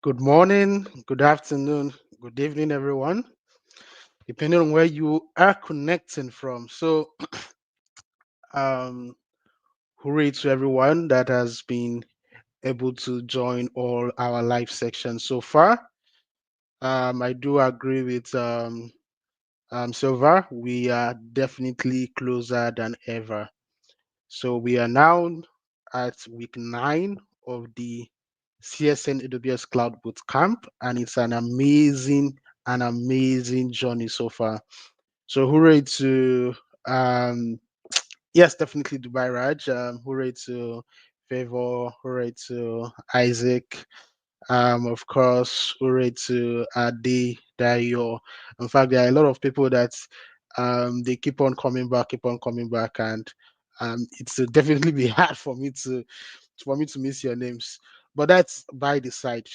Good morning, good afternoon, good evening, everyone, depending on where you are connecting from. Um, hooray to everyone that has been able to join all our live sections so far. I do agree with Silva. We are definitely closer than ever. So we are now at week 9 of the CSN AWS Cloud Bootcamp, and it's an amazing journey so far. So hooray to um yes, definitely Dubai Raj. Hooray to Favor, hooray to Isaac. Of course, hooray to Adi, Dayo. In fact, there are a lot of people that they keep on coming back, and it's definitely be hard for me to miss your names. But that's by the side.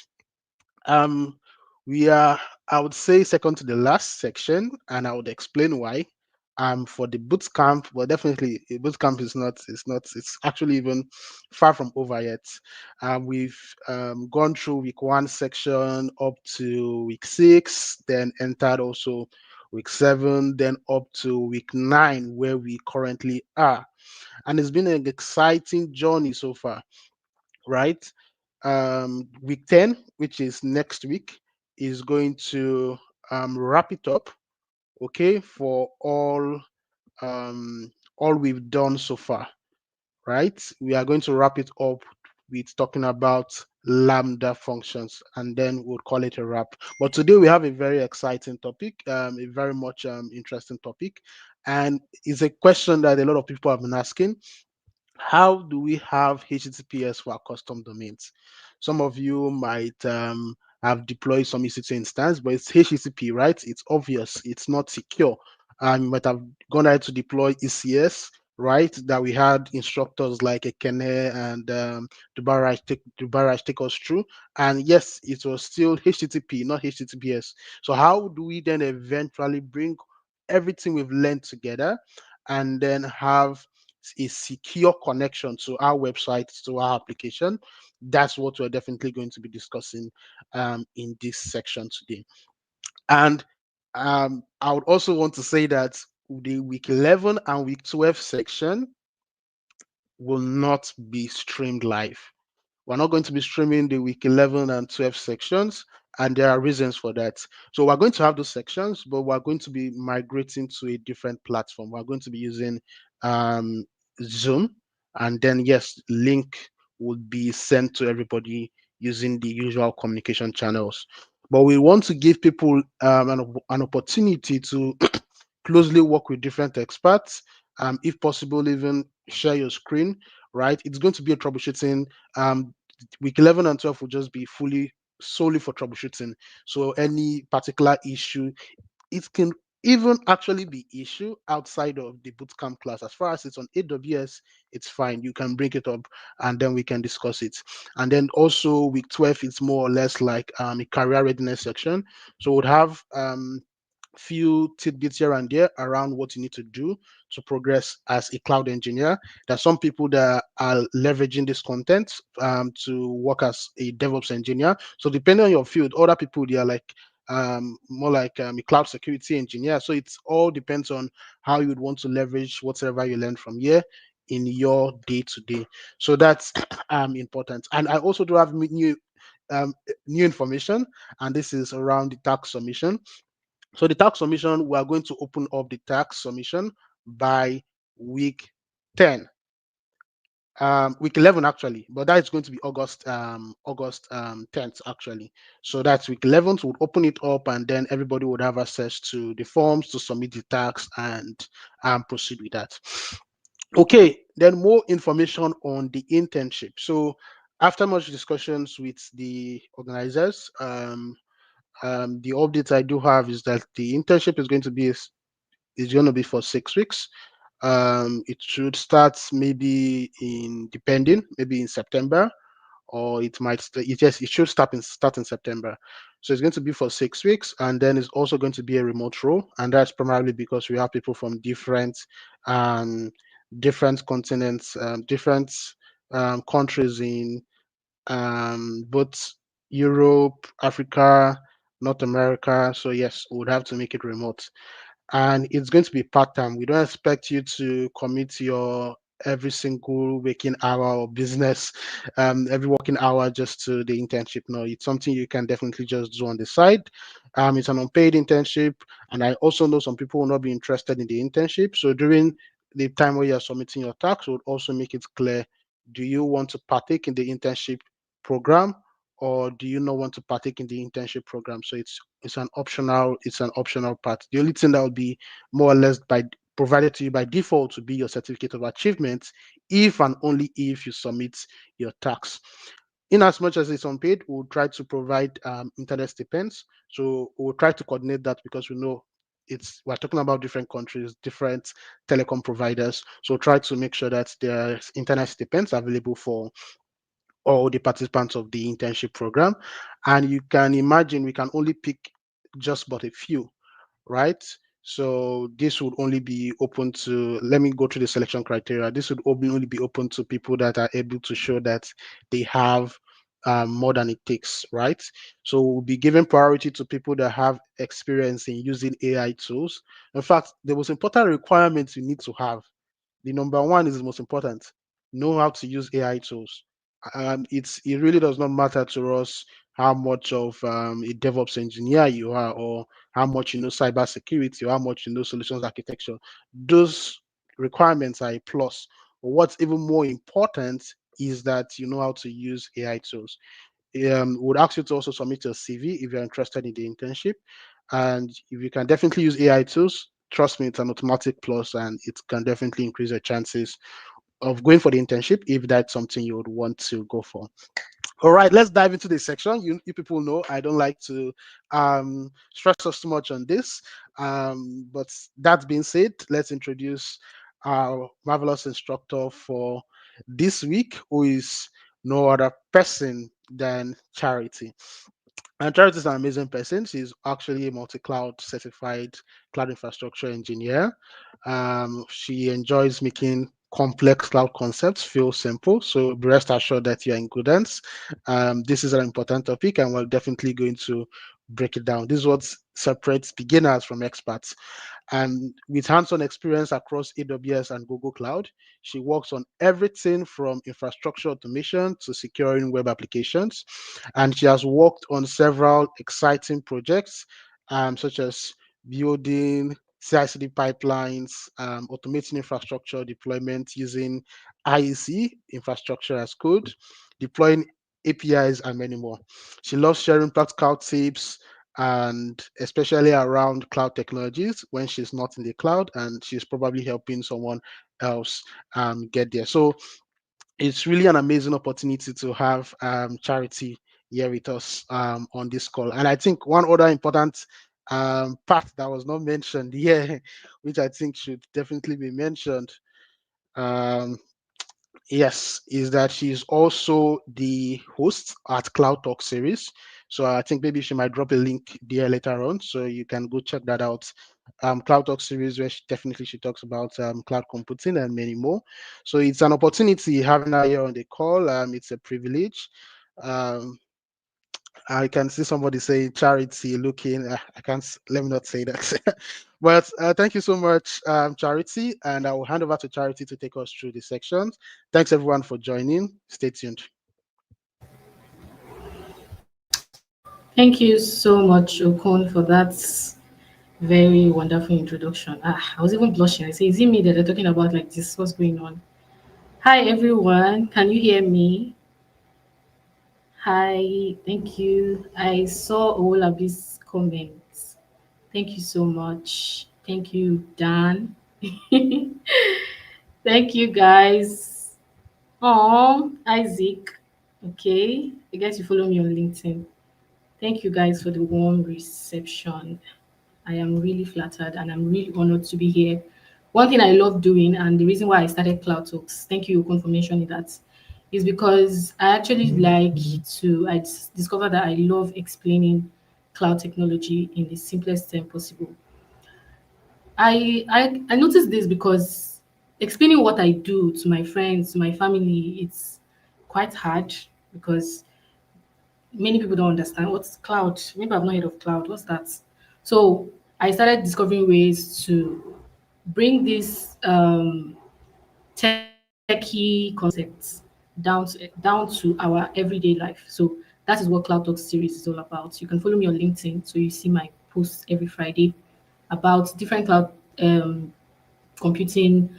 Um, we are, I would say, second to the last section, and I would explain why. For the boot camp, well, definitely, the boot camp it's actually even far from over yet. We've gone through week 1 section up to week 6, then entered also week 7, then up to week 9, where we currently are. And it's been an exciting journey so far, right? Week 10, which is next week, is going to wrap it up, okay, for all we've done so far, right? We are going to wrap it up with talking about Lambda functions, and then we'll call it a wrap. But today we have a very exciting topic, a very much interesting topic, and it's a question that a lot of people have been asking: how do we have HTTPS for our custom domains? Some of you might have deployed some EC2 instance, but it's HTTP, right? It's obvious. It's not secure. You might have gone ahead to deploy ECS, right? That we had instructors like Ekene and Dubaraj take us through. And yes, it was still HTTP, not HTTPS. So how do we then eventually bring everything we've learned together and then have a secure connection to our website, to our application? That's what we're definitely going to be discussing in this section today. And I would also want to say that the week 11 and week 12 section will not be streamed live. We're not going to be streaming the week 11 and 12 sections, and there are reasons for that. So we're going to have those sections, but we're going to be migrating to a different platform. We're going to be using um, Zoom, and then yes, link would be sent to everybody using the usual communication channels. But we want to give people an opportunity to closely work with different experts. If possible, even share your screen, right? It's going to be a troubleshooting. Week 11 and 12 will just be solely for troubleshooting. So any particular issue, it can even actually be issue outside of the bootcamp class. As far as it's on AWS, it's fine. You can bring it up and then we can discuss it. And then also week 12, it's more or less like a career readiness section. So we'll have few tidbits here and there around what you need to do to progress as a cloud engineer. There's some people that are leveraging this content to work as a DevOps engineer. So depending on your field, other people they are like more like a cloud security engineer. So it all depends on how you would want to leverage whatever you learn from here in your day to day. So that's important. And I also do have um, new information, and this is around the tax submission. So the tax submission, we are going to open up the tax submission by week 10. Week 11 actually, but that is going to be August 10th actually. So that's week 11th. We'll open it up, and then everybody would have access to the forms to submit the tax and proceed with that. Okay, then more information on the internship. So after much discussions with the organizers, the update I do have is that the internship is going to be for 6 weeks. It should start maybe in September, or it might it should start in September. So it's going to be for 6 weeks, and then it's also going to be a remote role, and that's primarily because we have people from um different continents, different countries in both. Europe, Africa, North America. So yes, we would have to make it remote. And it's going to be part-time. We don't expect you to commit your every single waking hour or business, every working hour just to the internship. No, it's something you can definitely just do on the side. It's an unpaid internship, and I also know some people will not be interested in the internship. So during the time where you're submitting your tax, would also make it clear: do you want to partake in the internship program, or do you not want to partake in the internship program? So it's an optional part. The only thing that will be more or less by provided to you by default to be your certificate of achievement, if and only if you submit your tax. In as much as it's unpaid, we'll try to provide internet stipends. So we'll try to coordinate that, because we know we're talking about different countries, different telecom providers. So try to make sure that there's internet stipends available for all the participants of the internship program. And you can imagine we can only pick just but a few, right? So this would only be open to, let me go through the selection criteria. This would only be open to people that are able to show that they have more than it takes, right? So we'll be giving priority to people that have experience in using AI tools. In fact, the most important requirement you need to have, the number one is the most important: know how to use AI tools. It really does not matter to us how much of a DevOps engineer you are, or how much you know cybersecurity, or how much you know solutions architecture. Those requirements are a plus. But what's even more important is that you know how to use AI tools. Would ask you to also submit your CV if you're interested in the internship. And if you can definitely use AI tools, trust me, it's an automatic plus, and it can definitely increase your chances of going for the internship if that's something you would want to go for. All right, let's dive into this section. You people know I don't like to stress us too much on this. But that being said, let's introduce our marvelous instructor for this week, who is no other person than Charity. And Charity is an amazing person. She's actually a multi-cloud certified cloud infrastructure engineer. She enjoys making complex cloud concepts feel simple. So be rest assured that you're in good hands. This is an important topic, and we're definitely going to break it down. This is what separates beginners from experts. And with hands-on experience across AWS and Google Cloud, she works on everything from infrastructure automation to securing web applications. And she has worked on several exciting projects, such as building CI/CD pipelines, automating infrastructure deployment using IEC, infrastructure as code, deploying APIs, and many more. She loves sharing practical tips, and especially around cloud technologies when she's not in the cloud and she's probably helping someone else get there. So it's really an amazing opportunity to have Charity here with us on this call. And I think one other important part that was not mentioned here, which I think should definitely be mentioned, um, yes, is that she's also the host at Cloud Talk series. So I think maybe she might drop a link there later on, so you can go check that out. Cloud Talk series, where she talks about cloud computing and many more. So it's an opportunity having her here on the call. It's a privilege. Um, I can see somebody say Charity looking. I can't. Let me not say that. But thank you so much, Charity, and I will hand over to Charity to take us through the sections. Thanks everyone for joining. Stay tuned. Thank you so much, Okon, for that very wonderful introduction. I was even blushing. I say, is it me that they're talking about like this? What's going on? Hi, everyone. Can you hear me? Hi, thank you. I saw Olabi's comments. Thank you so much. Thank you, Dan. Thank you, guys. Oh, Isaac. Okay. I guess you follow me on LinkedIn. Thank you, guys, for the warm reception. I am really flattered and I'm really honored to be here. One thing I love doing, and the reason why I started Cloud Talks, thank you, Okon, for mentioning that, is because I actually like I discovered that I love explaining cloud technology in the simplest term possible. I noticed this because explaining what I do to my friends, to my family, it's quite hard because many people don't understand what's cloud. Maybe I've not heard of cloud. What's that? So I started discovering ways to bring this techie concepts down to our everyday life. So that is what Cloud Talk series is all about. You can follow me on LinkedIn, so you see my posts every Friday about different cloud computing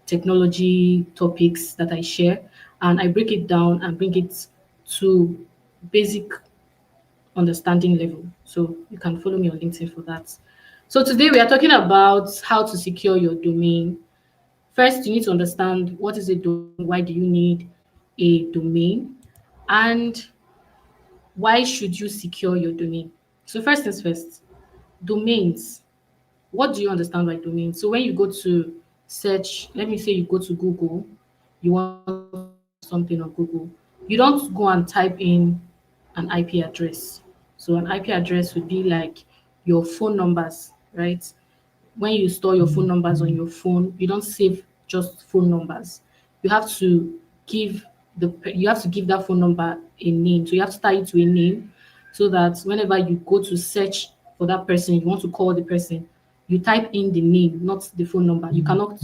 technology topics that I share, and I break it down and bring it to basic understanding level. So you can follow me on LinkedIn for that. So today we are talking about how to secure your domain. First, you need to understand what is a domain, why do you need a domain, and why should you secure your domain. So first things first, domains. What do you understand by domain? So when you go to search, let me say you go to Google, you want to search for something on Google, you don't go and type in an IP address. So an IP address would be like your phone numbers, right? When you store your phone numbers on your phone, you don't save just phone numbers. You have to give you have to give that phone number a name. So you have to tie it to a name so that whenever you go to search for that person, you want to call the person, you type in the name, not the phone number. You cannot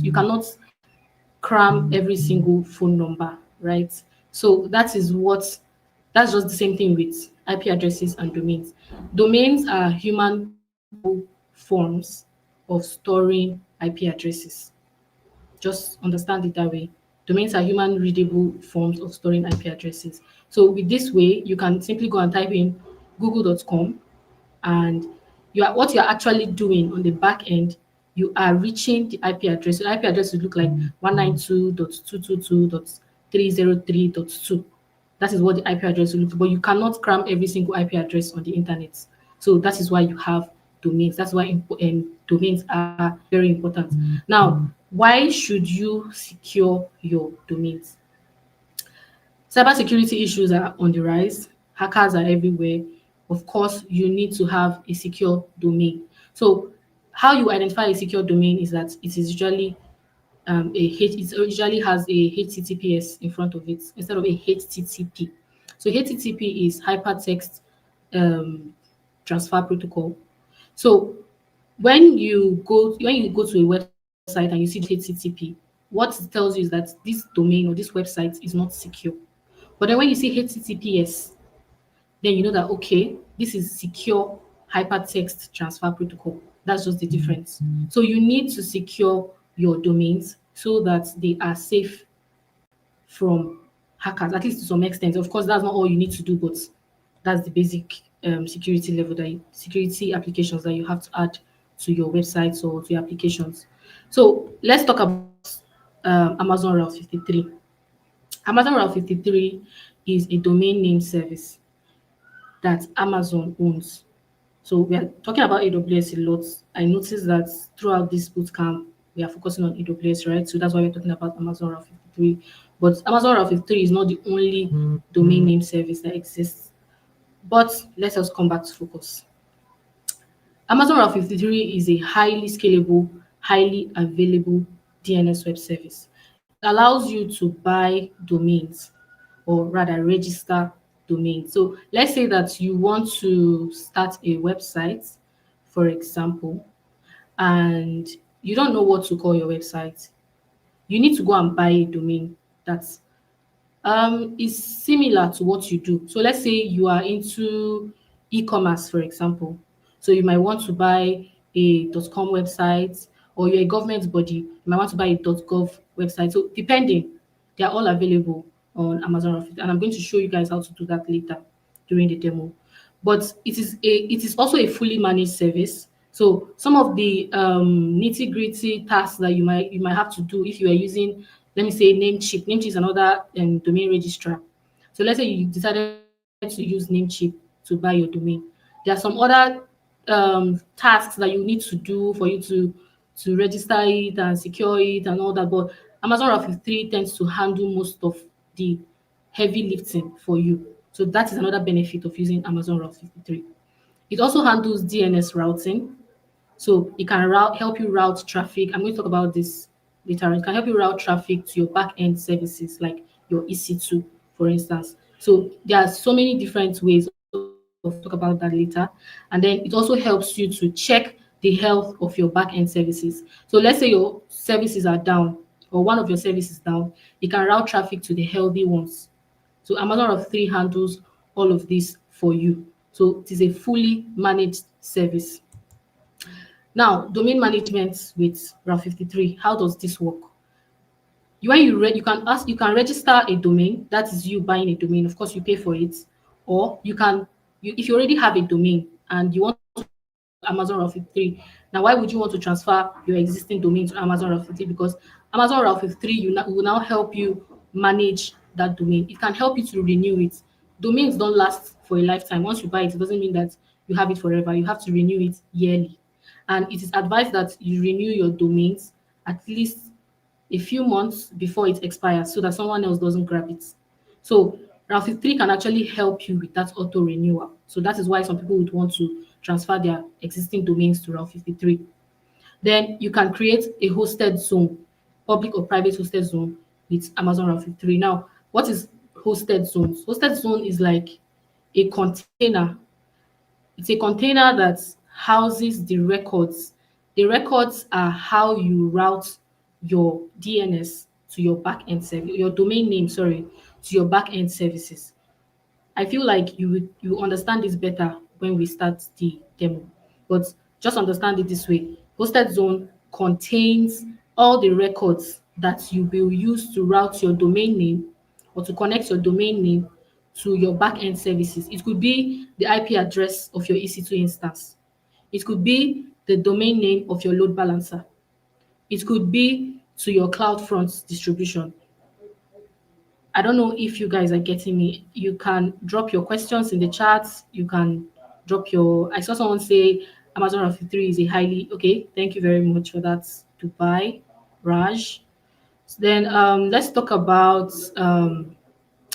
cram every single phone number, right? So that's just the same thing with IP addresses and domains. Domains are human readable forms of storing IP addresses. Just understand it that way. Domains are human readable forms of storing IP addresses. So with this way, you can simply go and type in google.com, and what you're actually doing on the back end, you are reaching the IP address. So the IP address will look like 192.222.303.2. That is what the IP address will look like. But you cannot cram every single IP address on the internet. So that is why you have domains. That's why domains are very important. Now, why should you secure your domains? Cybersecurity issues are on the rise. Hackers are everywhere. Of course, you need to have a secure domain. So, how you identify a secure domain is that it is usually it usually has a HTTPS in front of it instead of a HTTP. So HTTP is hypertext um, transfer protocol. So when you go to a website and you see just HTTP, what it tells you is that this domain or this website is not secure. But then when you see HTTPS, then you know that okay, this is secure hypertext transfer protocol. That's just the difference. So you need to secure your domains so that they are safe from hackers, at least to some extent. Of course, that's not all you need to do, but that's the basic security level security applications that you have to add to your websites or to your applications. So let's talk about Amazon Route 53. Amazon Route 53 is a domain name service that Amazon owns. So we are talking about AWS a lot. I noticed that throughout this bootcamp, we are focusing on AWS, right? So that's why we're talking about Amazon Route 53. But Amazon Route 53 is not the only domain name service that exists. But let us come back to focus. Amazon Route 53 is a highly scalable, highly available DNS web service. It allows you to buy domains, or rather register domains. So let's say that you want to start a website, for example, and you don't know what to call your website. You need to go and buy a domain that's is similar to what you do. So let's say you are into e-commerce, for example. So you might want to buy a .com website, or you're a government body, you might want to buy a .gov website. So depending, they are all available on Amazon Rocket, and I'm going to show you guys how to do that later during the demo. But it is also a fully managed service. So some of the nitty gritty tasks that you might have to do if you are using, let me say, Namecheap. Namecheap is another domain registrar. So let's say you decided to use Namecheap to buy your domain. There are some other tasks that you need to do for you to register it and secure it and all that. But Amazon Route 53 tends to handle most of the heavy lifting for you. So that is another benefit of using Amazon Route 53. It also handles DNS routing. So it can help you route traffic. I'm going to talk about this later on. It can help you route traffic to your back end services like your EC2, for instance. So there are so many different ways of talk about that later. And then it also helps you to check the health of your back end services. So let's say your services are down or one of your services down, you can route traffic to the healthy ones. So Amazon Route 3 handles all of this for you. So it is a fully managed service. Now, domain management with Route 53. How does this work? You can register a domain. That is you buying a domain. Of course, you pay for it, or if you already have a domain and you want to transfer it to Amazon Route 53. Now, why would you want to transfer your existing domain to Amazon Route 53? Because Amazon Route 53 will now help you manage that domain. It can help you to renew it. Domains don't last for a lifetime. Once you buy it, it doesn't mean that you have it forever. You have to renew it yearly. And it is advised that you renew your domains at least a few months before it expires so that someone else doesn't grab it. So Route 53 can actually help you with that auto renewal. So that is why some people would want to transfer their existing domains to Route 53. Then you can create a hosted zone, public or private hosted zone with Amazon Route 53. Now, what is hosted zones? Hosted zone is like a container. It's a container that houses the records. The records are how you route your DNS to your backend service, your domain name, sorry, to your backend services. I feel like you understand this better when we start the demo. But just understand it this way. Hosted zone contains all the records that you will use to route your domain name or to connect your domain name to your backend services. It could be the IP address of your EC2 instance. It could be the domain name of your load balancer. It could be to your CloudFront distribution. I don't know if you guys are getting me. You can drop your questions in the chat. You can drop your. I saw someone say Amazon Route 53 is a highly okay. Thank you very much for that, Dubai, Raj. Then let's talk about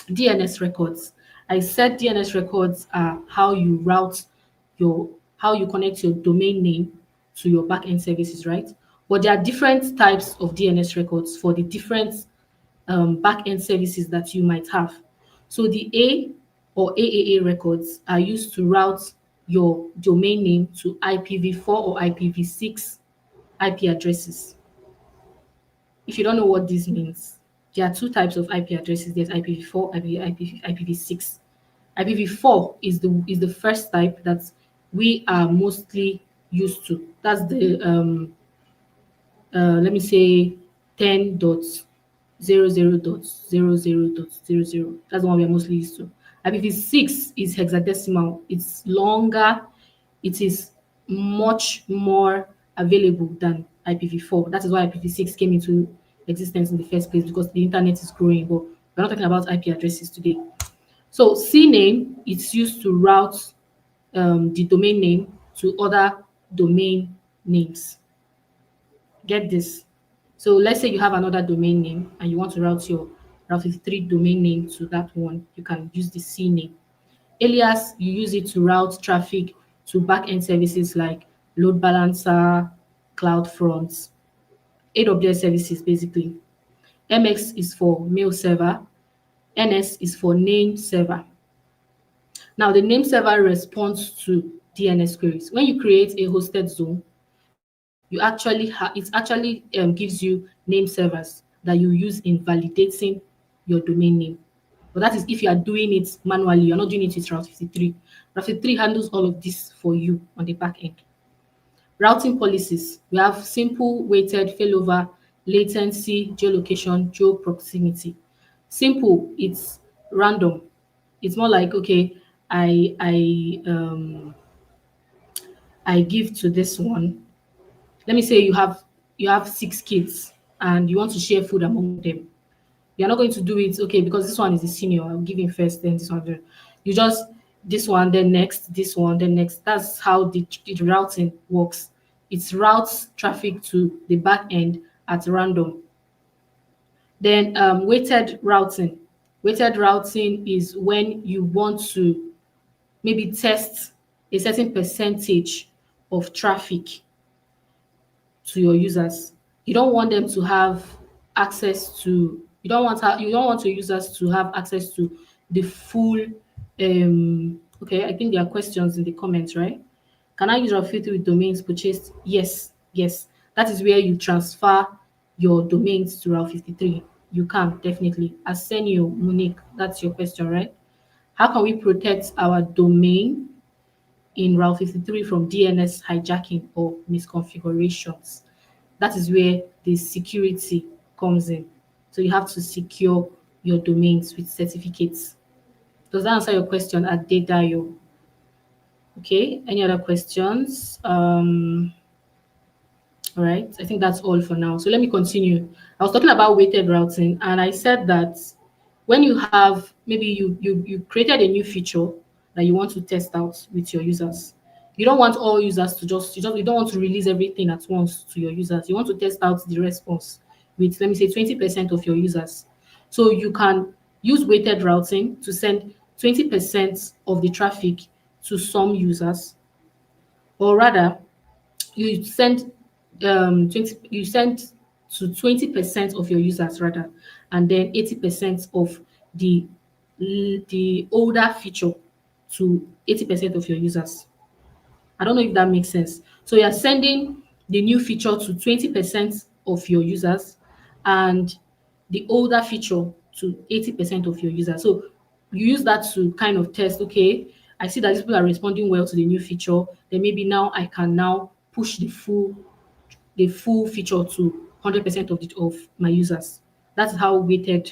DNS records. I said DNS records are how you route how you connect your domain name to your backend services, right? But there are different types of DNS records for the different back-end services that you might have. So the A or AAA records are used to route your domain name to IPv4 or IPv6 IP addresses. If you don't know what this means, there are two types of IP addresses. There's IPv4, IPv6. IPv4 is the first type that we are mostly used to. That's the let me say 10.00.00.00. That's the one we are mostly used to. IPv6 is hexadecimal. It's longer. It is much more available than IPv4. That is why IPv6 came into existence in the first place, because the internet is growing. But we're not talking about IP addresses today. So CNAME is used to route the domain name to other domain names. Get this. So let's say you have another domain name and you want to route your Route 53 domain name to that one. You can use the CNAME. Alias, you use it to route traffic to backend services like load balancer, CloudFront, AWS services basically. MX is for mail server. NS is for name server. Now, the name server responds to DNS queries. When you create a hosted zone, it actually gives you name servers that you use in validating your domain name. But that is if you are doing it manually. You're not doing it with Route 53. Route 53 handles all of this for you on the back end. Routing policies. We have simple, weighted, failover, latency, geolocation, geo proximity. Simple, it's random. It's more like, okay, I I um I give to this one. Let me say you have 6 kids and you want to share food among them. You're not going to do it, okay, because this one is the senior. I'll give him first, then this one. You just this one, then next, this one, then next. That's how the routing works. It routes traffic to the back end at random. Then weighted routing. Weighted routing is when you want to maybe test a certain percentage of traffic to your users. You don't want them to have access to you don't want your users to have access to the full okay, I think there are questions in the comments, right? Can I use Route 53 with domains purchased? Yes, yes. That is where you transfer your domains to Route 53. You can definitely. Arsenio, Monique, that's your question, right? How can we protect our domain in Route 53 from DNS hijacking or misconfigurations? That is where the security comes in. So you have to secure your domains with certificates. Does that answer your question at Dedayo? Okay, any other questions? All right, I think that's all for now. So let me continue. I was talking about weighted routing, and I said that when you have maybe you created a new feature that you want to test out with your users, you don't want all users to you don't want to release everything at once to your users. You want to test out the response with, let me say, 20% of your users. So you can use weighted routing to send 20% of the traffic to some users, or rather you send 20 you send to 20% of your users rather, and then 80% of the the older feature to 80% of your users. I don't know if that makes sense. So you're sending the new feature to 20% of your users and the older feature to 80% of your users. So you use that to kind of test, okay, I see that these people are responding well to the new feature. Then maybe now I can now push the full feature to 100% of my users. That's how weighted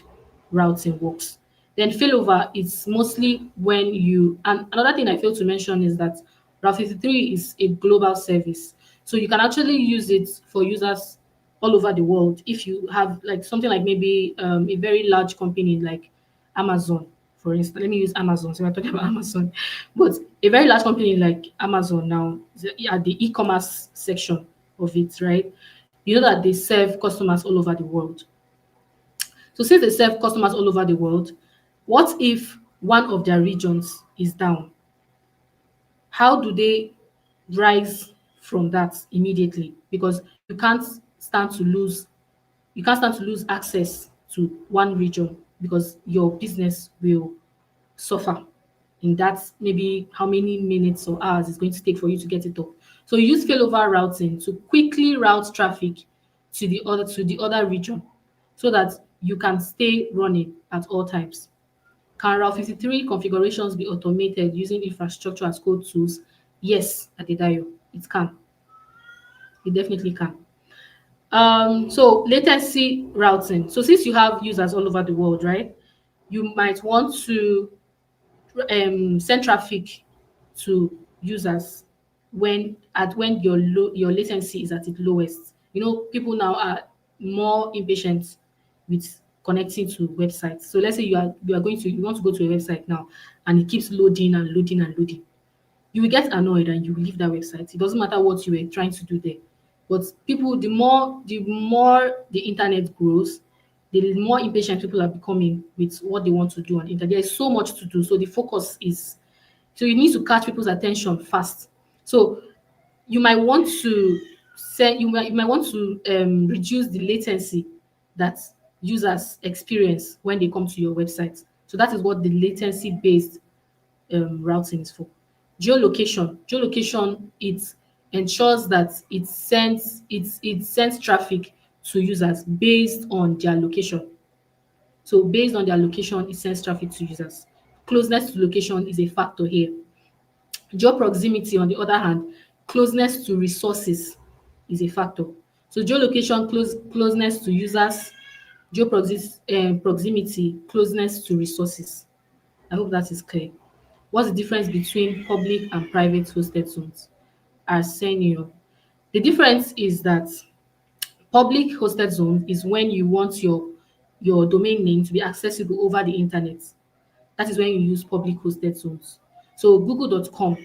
routing works. Then failover is mostly when you, and another thing I failed to mention is that Route 53 is a global service. So you can actually use it for users all over the world. If you have like something like maybe a very large company like Amazon, for instance, let me use Amazon. So we're talking about Amazon, but a very large company like Amazon now, at the e-commerce section of it, right? You know that they serve customers all over the world. So since they serve customers all over the world, what if one of their regions is down? How do they rise from that immediately? Because stand to lose you can't stand to lose access to one region, because your business will suffer in that maybe how many minutes or hours it's going to take for you to get it up. So you use failover routing to quickly route traffic to the other region so that you can stay running at all times. Can Route 53 configurations be automated using infrastructure as code tools? Yes, Adedayo, it can. It definitely can. So latency routing. So since you have users all over the world, right? You might want to send traffic to users when your latency is at its lowest. You know, people now are more impatient with connecting to websites. So let's say you want to go to a website now, and it keeps loading and loading and loading. You will get annoyed and you will leave that website. It doesn't matter what you were trying to do there. But people, the more the internet grows, the more impatient people are becoming with what they want to do on the internet. There is so much to do. So the focus is, so you need to catch people's attention fast. So you might want to you might want to reduce the latency that users experience when they come to your website. So that is what the latency based routing is for. Geolocation, it ensures that it sends traffic to users based on their location. So based on their location, it sends traffic to users. Closeness to location is a factor here. Geo-proximity, on the other hand, closeness to resources is a factor. So geolocation, closeness to users, proximity, closeness to resources. I hope that is clear. What's the difference between public and private hosted zones? Arsenio. The difference is that public hosted zone is when you want your domain name to be accessible over the internet. That is when you use public hosted zones. So google.com,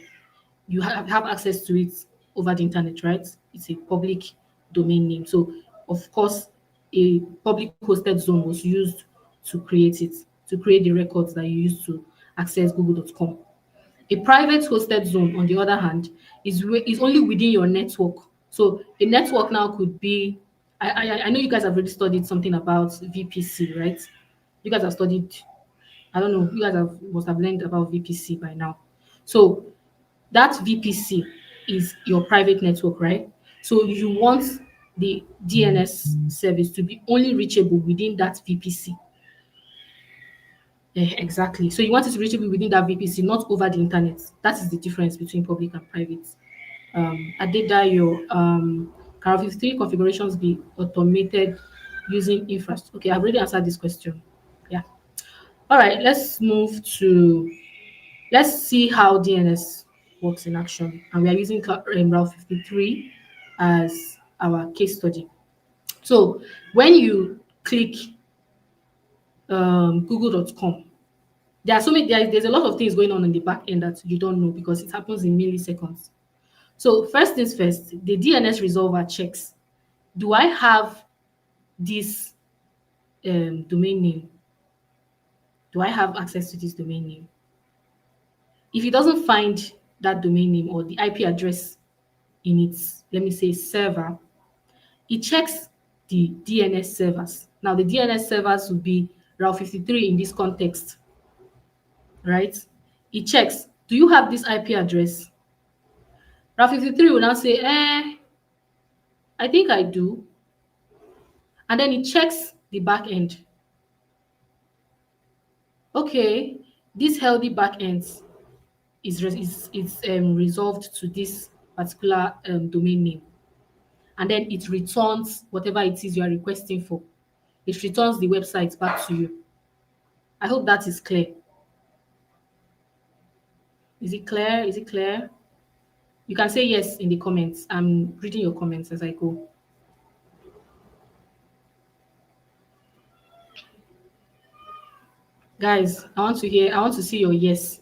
you have access to it over the internet, right? It's a public domain name. So of course, a public hosted zone was used to create it, to create the records that you use to access google.com. A private hosted zone, on the other hand, is only within your network. So a network now could be, I know you guys have already studied something about VPC, right? You guys have studied I don't know, you guys must have learned about VPC by now. So that VPC is your private network, right? So you want the DNS service to be only reachable within that VPC. Exactly. So you want it to be reachable within that VPC, not over the internet. That is the difference between public and private. Adedayo, can 53 configurations be automated using infrastructure? Okay, I've already answered this question. Yeah. All right, let's see how DNS works in action. And we are using Route 53 as our case study. So when you click google.com, there are there's a lot of things going on in the back end that you don't know because it happens in milliseconds. So first things first, the DNS resolver checks, do I have this domain name? Do I have access to this domain name? If it doesn't find that domain name or the IP address in its, let me say, server, it checks the DNS servers. Now, the DNS servers will be Route 53 in this context, right? It checks, do you have this IP address? Route 53 will now say, I think I do. And then it checks the back end. Okay, this healthy back end is resolved to this particular domain name. And then it returns whatever it is you are requesting for. It returns the website back to you. I hope that is clear. Is it clear? Is it clear? You can say yes in the comments. I'm reading your comments as I go. Guys, I want to see your yes.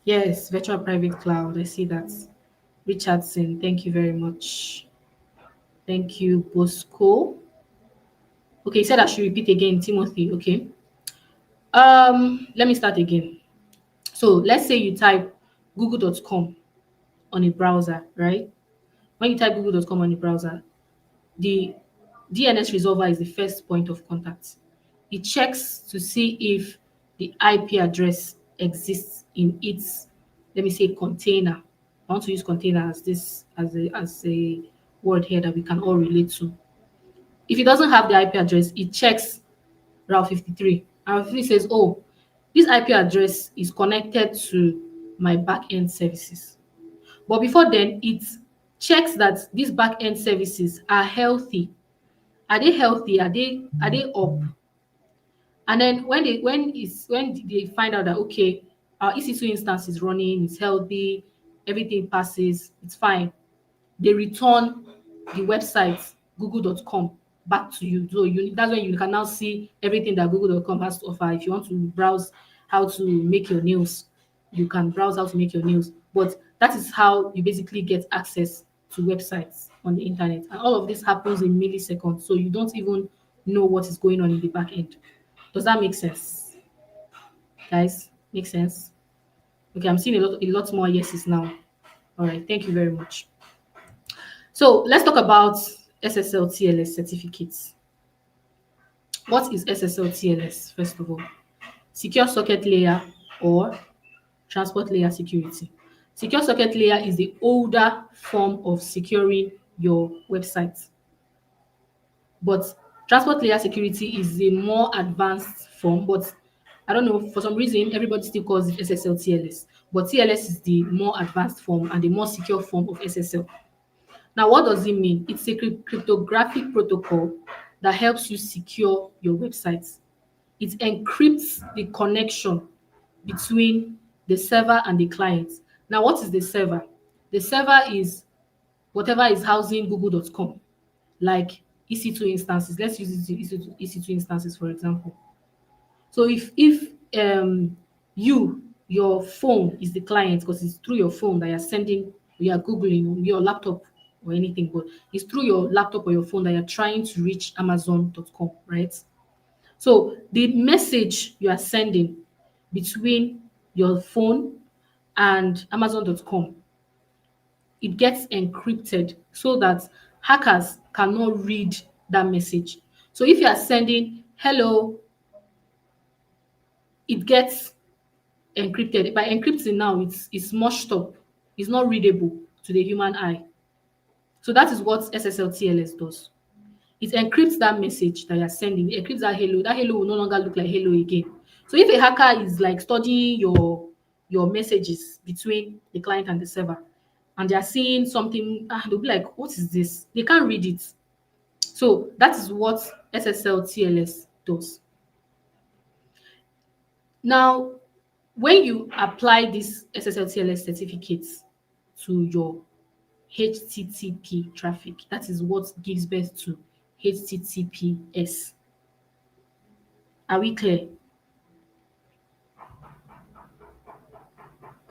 Yes, virtual private cloud. I see that. Richardson, thank you very much. Thank you, Bosco. Okay, you said I should repeat again, Timothy. Okay. Let me start again. So let's say you type google.com on a browser, right? When you type google.com on a browser, the DNS resolver is the first point of contact. It checks to see if the IP address exists in its, let me say, container. I want to use container as this as a word here that we can all relate to. If it doesn't have the IP address, it checks Route 53. And Route 53 says, oh, this IP address is connected to my backend services. But before then, it checks that these backend services are healthy. Are they healthy? Are they up? And then when they find out that okay, our EC2 instance is running, it's healthy, everything passes, it's fine, they return the website google.com back to you. So that's when you can now see everything that google.com has to offer. If you want to browse how to make your nails, you can browse how to make your nails. But that is how you basically get access to websites on the internet. And all of this happens in milliseconds. So you don't even know what is going on in the back end. Does that make sense? Guys, make sense? Okay, I'm seeing a lot more yeses now. All right, thank you very much. So let's talk about SSL TLS certificates. What is SSL TLS, first of all? Secure socket layer or transport layer security. Secure socket layer is the older form of securing your website. But transport layer security is a more advanced form, but I don't know, for some reason, everybody still calls it SSL TLS. But TLS is the more advanced form and the more secure form of SSL. Now, what does it mean? It's a cryptographic protocol that helps you secure your websites. It encrypts the connection between the server and the client. Now, what is the server? The server is whatever is housing google.com, like EC2 instances. Let's use EC2 instances, for example. So if your phone is the client, because it's through your phone that you're sending, you are googling on your laptop or anything, but it's through your laptop or your phone that you're trying to reach amazon.com, right? So the message you are sending between your phone and amazon.com, it gets encrypted so that hackers cannot read that message. So if you are sending hello it gets encrypted. By encrypting now, it's smushed up. It's not readable to the human eye. So that is what SSL TLS does. It encrypts that message that you're sending. It encrypts that hello. That hello will no longer look like hello again. So if a hacker is like studying your messages between the client and the server, and they are seeing something, they'll be like, "What is this?" They can't read it. So that is what SSL TLS does. Now, when you apply this SSL TLS certificates to your HTTP traffic, that is what gives birth to HTTPS. Are we clear?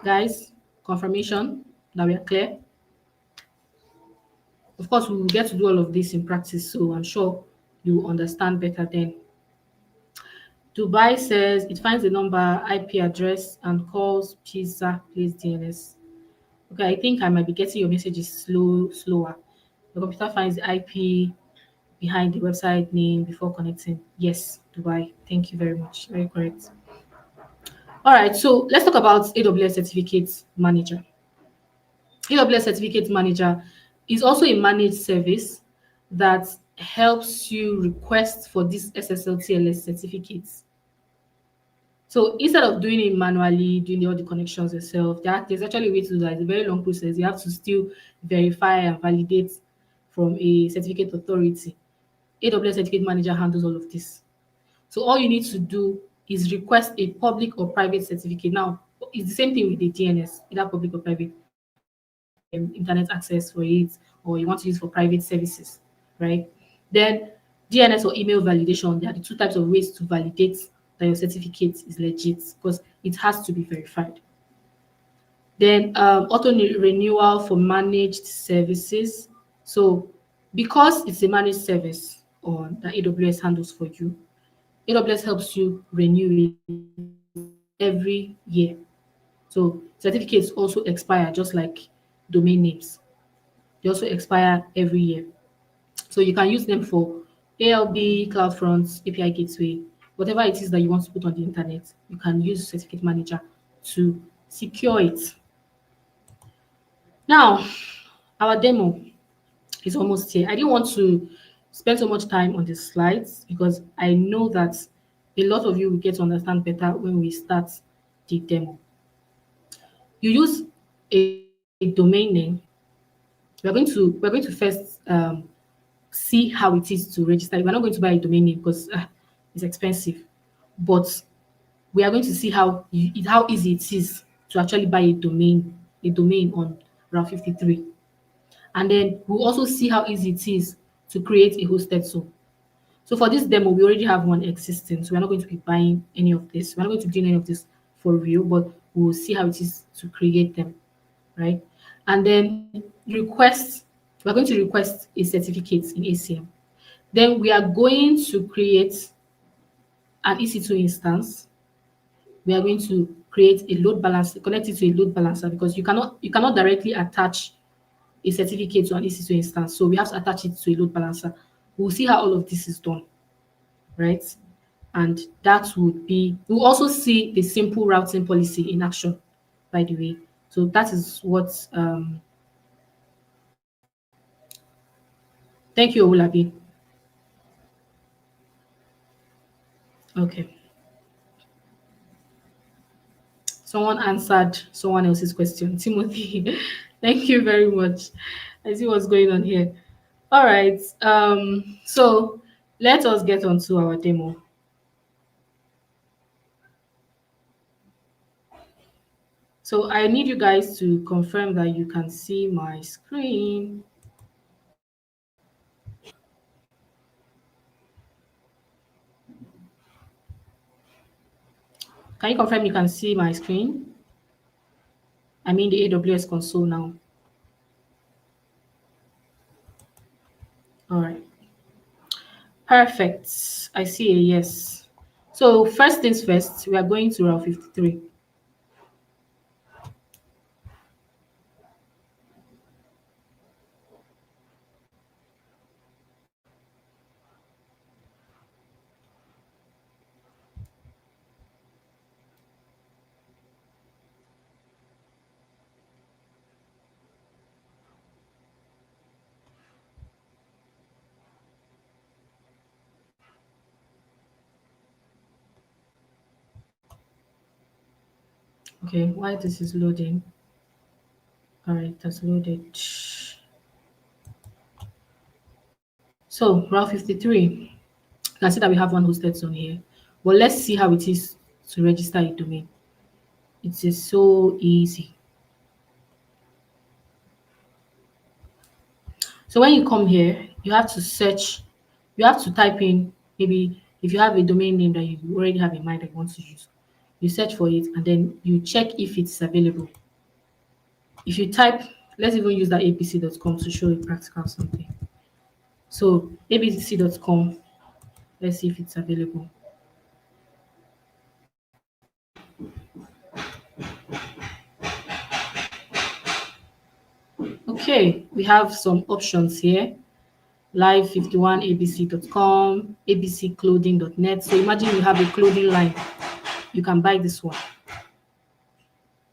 Guys, confirmation that we are clear. Of course, we will get to do all of this in practice, so I'm sure you will understand better then. Dubai says it finds the number, IP address, and calls pizza place DNS. Okay, I think I might be getting your messages slower. The computer finds the IP behind the website name before connecting. Yes, Dubai. Thank you very much. Very correct. All right, so let's talk about AWS Certificate Manager. AWS Certificate Manager is also a managed service that helps you request for these SSL TLS certificates. So instead of doing it manually, doing all the connections yourself, there's actually a way to do that. It's a very long process. You have to still verify and validate from a certificate authority. AWS Certificate Manager handles all of this. So all you need to do is request a public or private certificate. Now, it's the same thing with the DNS, either public or private. You want internet access for it, or you want to use for private services, right? Then DNS or email validation, there are the two types of ways to validate that your certificate is legit because it has to be verified. Then auto renewal for managed services. So because it's a managed service on that AWS handles for you, AWS helps you renew it every year. So certificates also expire just like domain names. They also expire every year. So you can use them for ALB, CloudFront, API Gateway, whatever it is that you want to put on the internet. You can use Certificate Manager to secure it. Now, our demo is almost here. I didn't want to spend so much time on the slides because I know that a lot of you will get to understand better when we start the demo. You use a domain name. We're going to first see how it is to register. We're not going to buy a domain name because it's expensive, but we are going to see how easy it is to actually buy a domain on Route 53. And then we'll also see how easy it is to create a hosted zone. So for this demo, we already have one existing. So we're not going to be buying any of this. We're not going to be doing any of this for real, but we'll see how it is to create them, right? And then we're going to request a certificate in ACM. Then we are going to create an EC2 instance. We are going to create a load balancer, connect it to a load balancer because you cannot directly attach a certificate to an EC2 instance. So we have to attach it to a load balancer. We'll see how all of this is done, right? And that would be, we'll also see the simple routing policy in action, by the way. So that is what, thank you, Olulabi. Okay. Someone answered someone else's question. Timothy, thank you very much. I see what's going on here. All right. So let us get on to our demo. So I need you guys to confirm that you can see my screen. Can you confirm you can see my screen? I mean the AWS console now. All right. Perfect. I see a yes. So first things first, we are going to Route 53. Okay, while this is loading, all right, that's loaded. So Route 53, you can see that we have one hosted zone here. But let's see how it is to register a domain. It is so easy. So when you come here, you have to search, you have to type in, maybe if you have a domain name that you already have in mind that you want to use, you search for it and then you check if it's available. If you type, let's even use that abc.com to show a practical something. So abc.com, let's see if it's available. Okay, we have some options here. Live51abc.com, abcclothing.net. So imagine you have a clothing line. You can buy this one.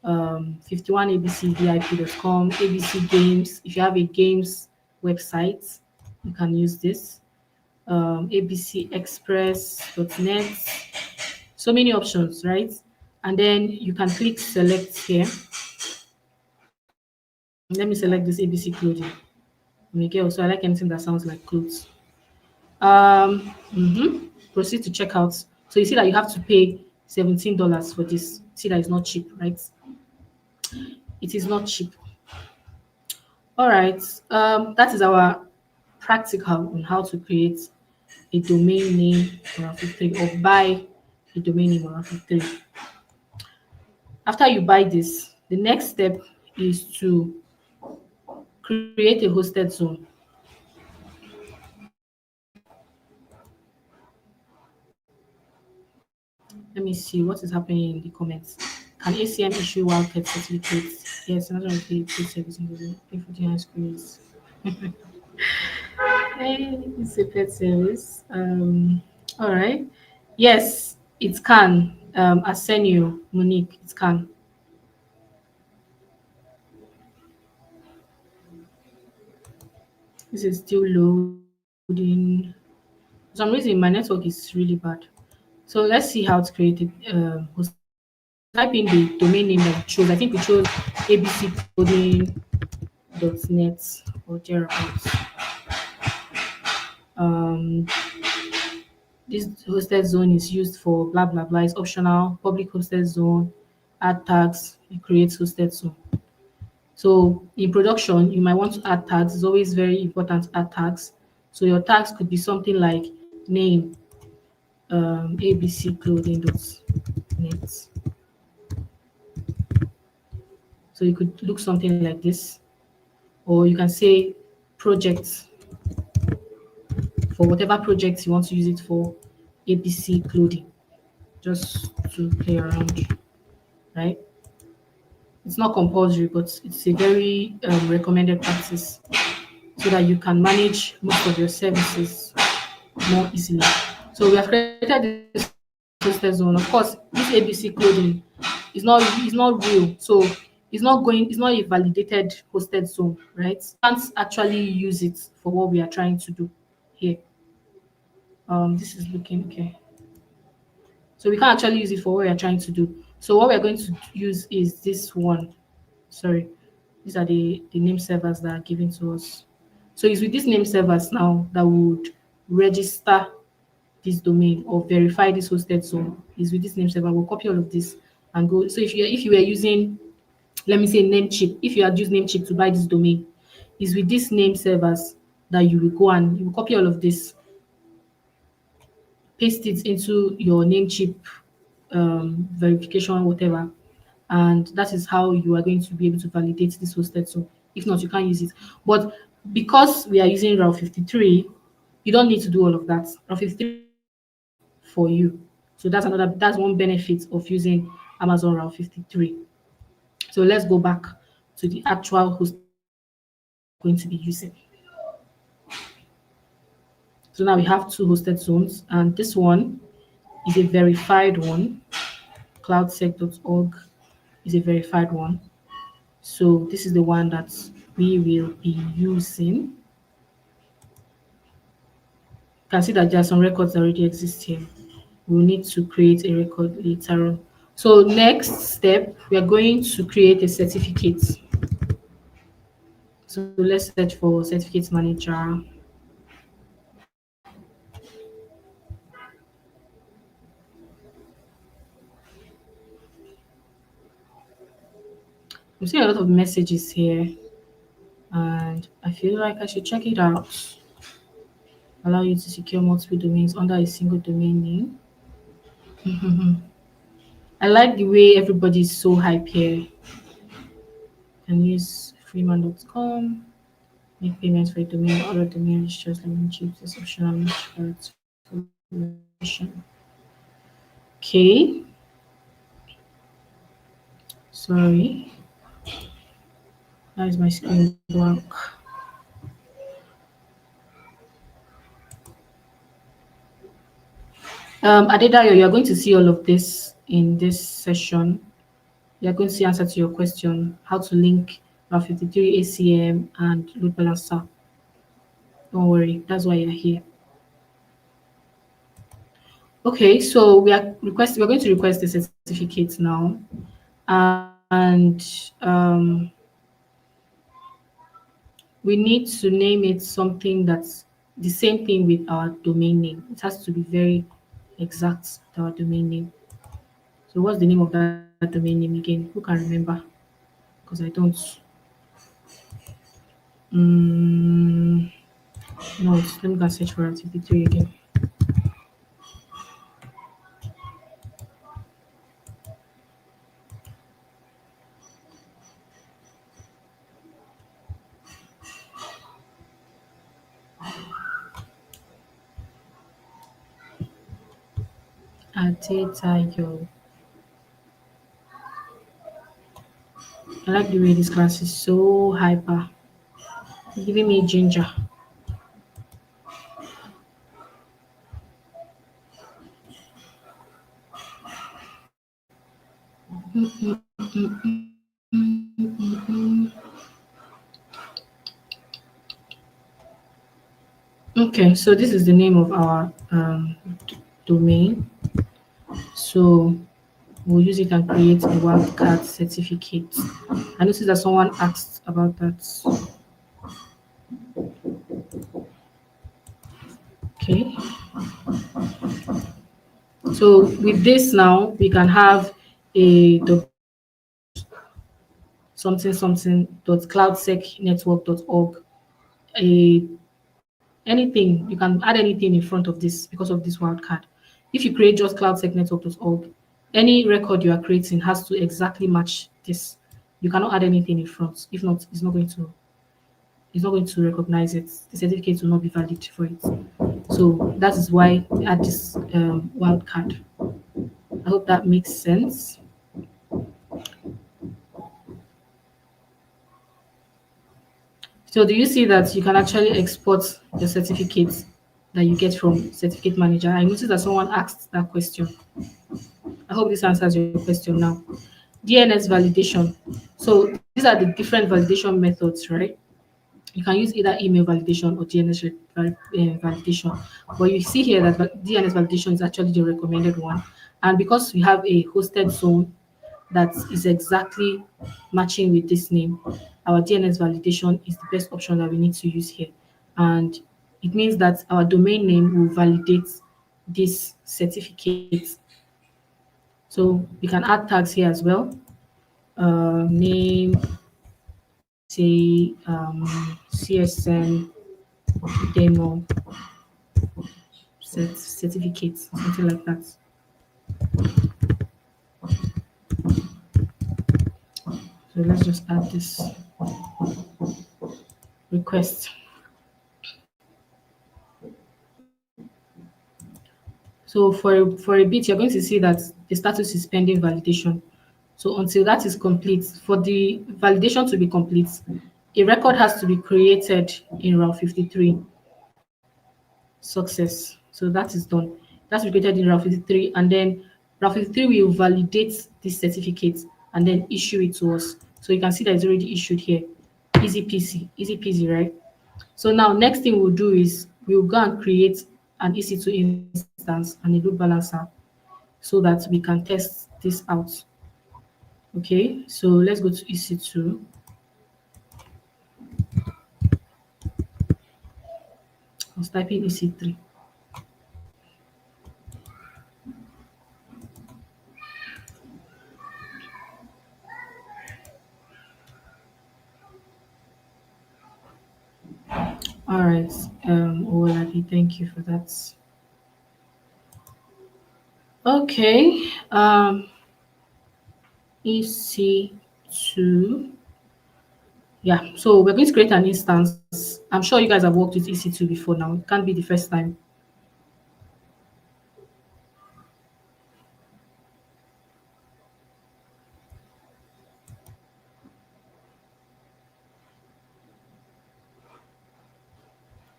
51abcvip.com, ABC Games. If you have a games website, you can use this. abcexpress.net. So many options, right? And then you can click select here. Let me select this ABC clothing. Okay, so I like anything that sounds like clothes. Proceed to checkout. So you see that you have to pay $17 for this. See that it's not cheap, right? It is not cheap. All right. That is our practical on how to create a domain name or a 3 or buy a domain name or a 3. After you buy this, the next step is to create a hosted zone. Let me see what is happening in the comments. Can ACM issue wildcard certificates? Yes, another of the service in the pay for DNS queries. It's a pet service. All right. Yes, it can. Arsenio, Monique, it can. This is still loading. For some reason, my network is really bad. So let's see how to create it. Hosted zone. So you type in the domain name that you chose. I think we chose abcclothing.net or thereabouts. Um, this hosted zone is used for blah blah blah. It's optional. Public hosted zone. Add tags. It creates hosted zone. So in production, you might want to add tags. It's always very important to add tags. So your tags could be something like name, abcclothing.net. So you could look something like this, or you can say project for whatever project you want to use it for, ABC clothing, just to play around, right? It's not compulsory, but it's a very recommended practice so that you can manage most of your services more easily. So we have created this hosted zone. Of course, this ABC clothing is not real. So it's not a validated hosted zone, right? Can't actually use it for what we are trying to do here. This is looking okay. So we can't actually use it for what we are trying to do. So what we are going to use is this one. Sorry. These are the name servers that are given to us. So it's with these name servers now that would register this domain or verify this hosted zone. Is with this name server. We'll copy all of this and go. So if you were using, let me say, Namecheap, if you had used Namecheap to buy this domain, is with these name servers that you will go and you will copy all of this, paste it into your Namecheap verification, whatever, and that is how you are going to be able to validate this hosted zone. If not, you can't use it. But because we are using Route 53, you don't need to do all of that. Route 53 for you. So that's one benefit of using Amazon Route 53. So let's go back to the actual hosted zone that we are going to be using. So now we have two hosted zones, and this one is a verified one. Cloudsec.org is a verified one. So this is the one that we will be using. You can see that there are some records that already exist here. We'll need to create a record later on. So next step, we are going to create a certificate. So let's search for certificate manager. I'm seeing a lot of messages here, and I feel like I should check it out. Allow you to secure multiple domains under a single domain name. I like the way everybody is so hype here. Can use freeman.com, make payments for a domain, other domain registers, domain chips, this optional information. Okay, sorry, why is my screen blank? Adedayo, you are going to see all of this in this session. You are going to see answer to your question, how to link Route 53 ACM and load balancer. Don't worry, that's why you're here. Okay, so we're going to request the certificate now, and we need to name it something that's the same thing with our domain name. It has to be very exact with our domain name. So what's the name of that domain name again? Who can remember? Because I don't. Mm, no, let me go search for activity again. Atetayo. I like the way this class is so hyper, giving me ginger. Okay, so this is the name of our domain. So we'll use it and create a wildcard certificate. I noticed that someone asked about that. Okay. So with this now, we can have a something something dot cloudsecnetwork.org. A anything you can add anything in front of this because of this wildcard. If you create just cloudsecnetwork.org, any record you are creating has to exactly match this. You cannot add anything in front. If not, it's not going to recognize it. The certificate will not be valid for it. So that is why we add this wildcard. I hope that makes sense. So do you see that you can actually export your certificates that you get from Certificate Manager? I noticed that someone asked that question. I hope this answers your question now. DNS validation. So these are the different validation methods, right? You can use either email validation or validation. But you see here that DNS validation is actually the recommended one. And because we have a hosted zone that is exactly matching with this name, our DNS validation is the best option that we need to use here. And it means that our domain name will validate this certificate. So we can add tags here as well. Name, say CSN demo certificate, something like that. So let's just add this request. So for a bit, you're going to see that the status is pending validation. So until that is complete, for the validation to be complete, a record has to be created in Route 53. Success. So that is done. That's created in Route 53, and then Route 53 will validate this certificate and then issue it to us. So you can see that it's already issued here. Easy peasy, right? So now next thing we'll do is we'll go and create an EC2 instance and a load balancer so that we can test this out. Okay, so let's go to EC2. I was typing EC3. All right, Owolabi, thank you for that. Okay, EC2. Yeah, so we're going to create an instance. I'm sure you guys have worked with EC2 before now. It can't be the first time.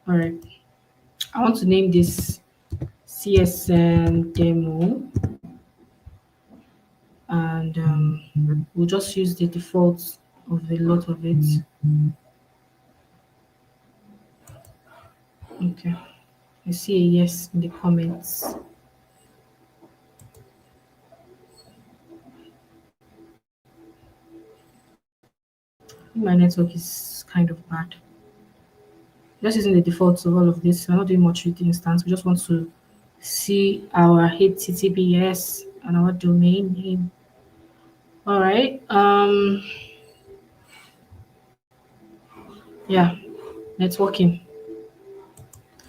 All right, I want to name this CSM Demo, and we'll just use the default of a lot of it. Okay, I see a yes in the comments. My network is kind of bad. Just using the defaults of all of this. We're not doing much with the instance. We just want to see our HTTPS and our domain name. All right. Yeah, networking.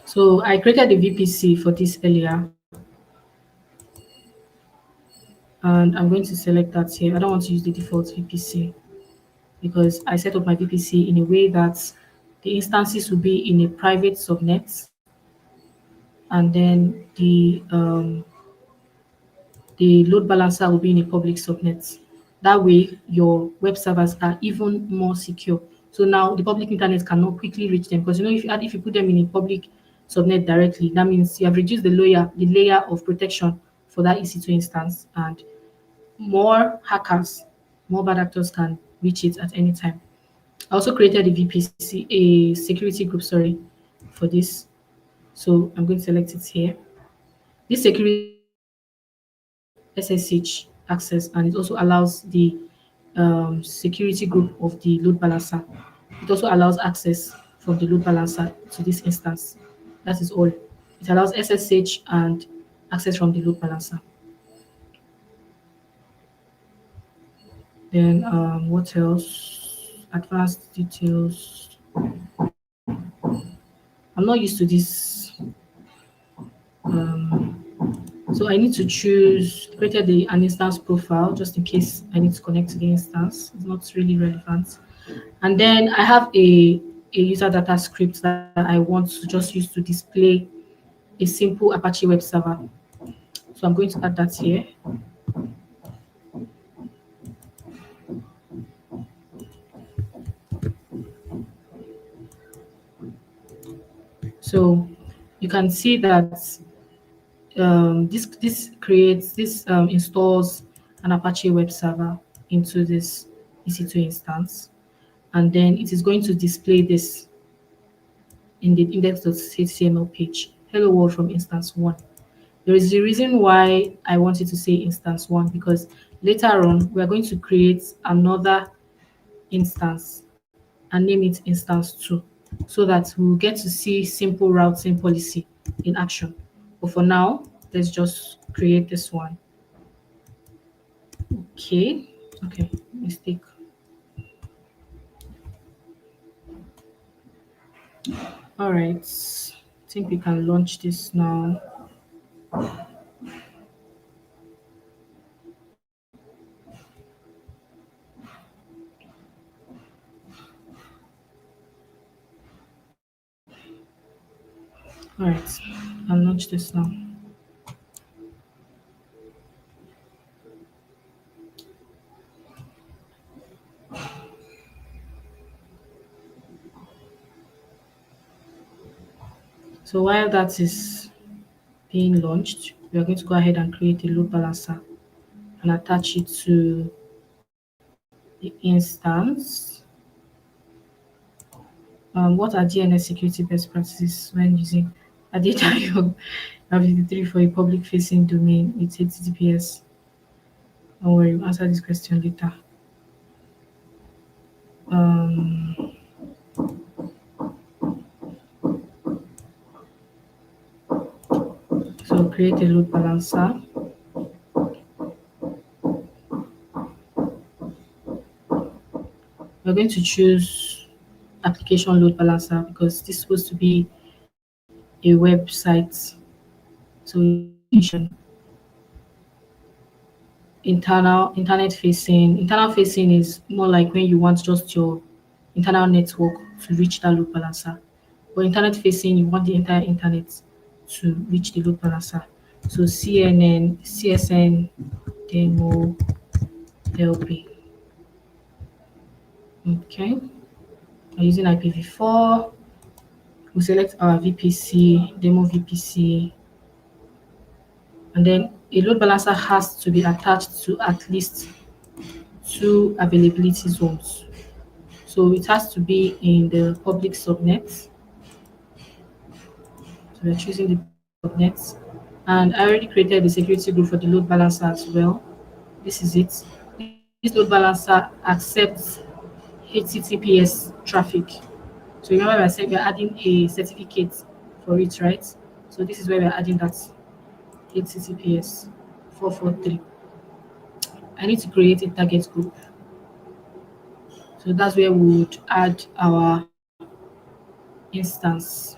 So I created the VPC for this earlier, and I'm going to select that here. I don't want to use the default VPC because I set up my VPC in a way that the instances will be in a private subnet, and then the load balancer will be in a public subnet. That way, your web servers are even more secure. So now the public internet cannot quickly reach them, because if you put them in a public subnet directly, that means you have reduced the layer of protection for that EC2 instance, and more hackers, more bad actors can reach it at any time. I also created a VPC, a security group, sorry, for this. So I'm going to select it here. This security SSH access, and it also allows the security group of the load balancer. It also allows access from the load balancer to this instance. That is all. It allows SSH and access from the load balancer. Then what else? Advanced details. I'm not used to this. So I need to choose created an instance profile just in case I need to connect to the instance. It's not really relevant. And then I have a user data script that I want to just use to display a simple Apache web server. So I'm going to add that here. So you can see that this installs an Apache web server into this EC2 instance, and then it is going to display this in the index.html page. Hello world from instance 1. There is a reason why I wanted to say instance 1, because later on we are going to create another instance and name it instance 2, so that we'll get to see simple routing policy in action. But for now, let's just create this one. Okay, mistake. All right, I think we can launch this now. All right, I'll launch this now. So while that is being launched, we are going to go ahead and create a load balancer and attach it to the instance. What are DNS security best practices when using a data 53 for a public facing domain with HTTPS? Don't worry, we'll answer this question later. Um, so create a load balancer. We're going to choose application load balancer because this is supposed to be a website. So we mention internet facing. Internal facing is more like when you want just your internal network to reach that load balancer. But internet facing, you want the entire internet to reach the load balancer. So CSN demo LP. Okay. We're using IPv4. We select our VPC, demo VPC, and then a load balancer has to be attached to at least two availability zones. So it has to be in the public subnet. So we're choosing the public subnet. And I already created the security group for the load balancer as well. This is it. This load balancer accepts HTTPS traffic. So remember I said we're adding a certificate for it, right? So this is where we're adding that HTTPS 443. I need to create a target group. So that's where we would add our instance.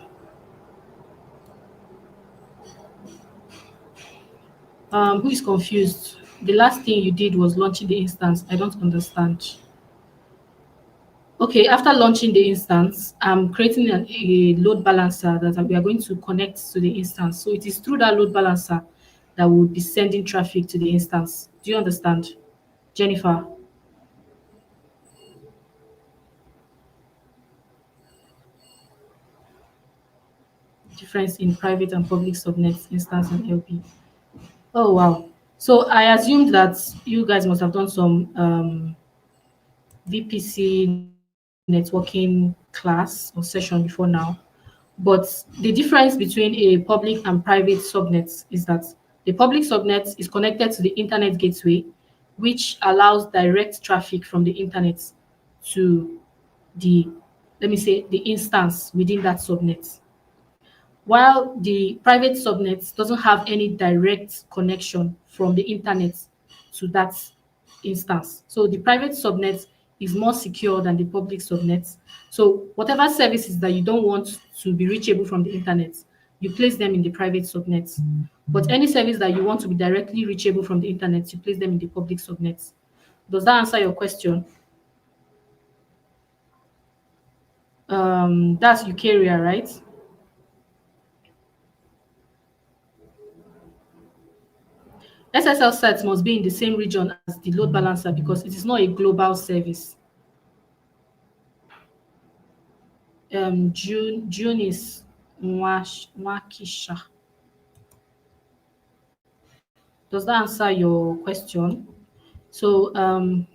Who is confused? The last thing you did was launching the instance. I don't understand. Okay, after launching the instance, I'm creating a load balancer that we are going to connect to the instance. So it is through that load balancer that will be sending traffic to the instance. Do you understand, Jennifer? Difference in private and public subnet instance and LP. Oh wow. So I assumed that you guys must have done some VPC networking class or session before now. But the difference between a public and private subnet is that the public subnet is connected to the internet gateway, which allows direct traffic from the internet to the, let me say, the instance within that subnet. While the private subnet doesn't have any direct connection from the internet to that instance. So the private subnet is more secure than the public subnet. So whatever services that you don't want to be reachable from the internet, you place them in the private subnet. But any service that you want to be directly reachable from the internet, you place them in the public subnet. Does that answer your question? That's Eukarya, right? SSL sets must be in the same region as the load balancer because it is not a global service. June is Mwakisha. Does that answer your question? So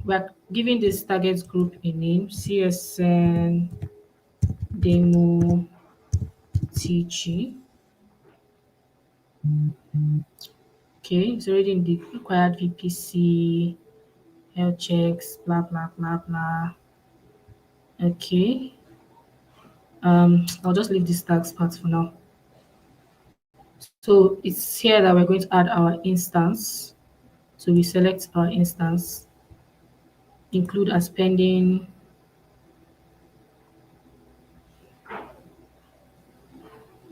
we're giving this target group a name, CSN Demo TG. Okay, it's already in the required VPC, health checks, blah blah blah blah. Okay. I'll just leave this tags part for now. So it's here that we're going to add our instance. So we select our instance, include as pending.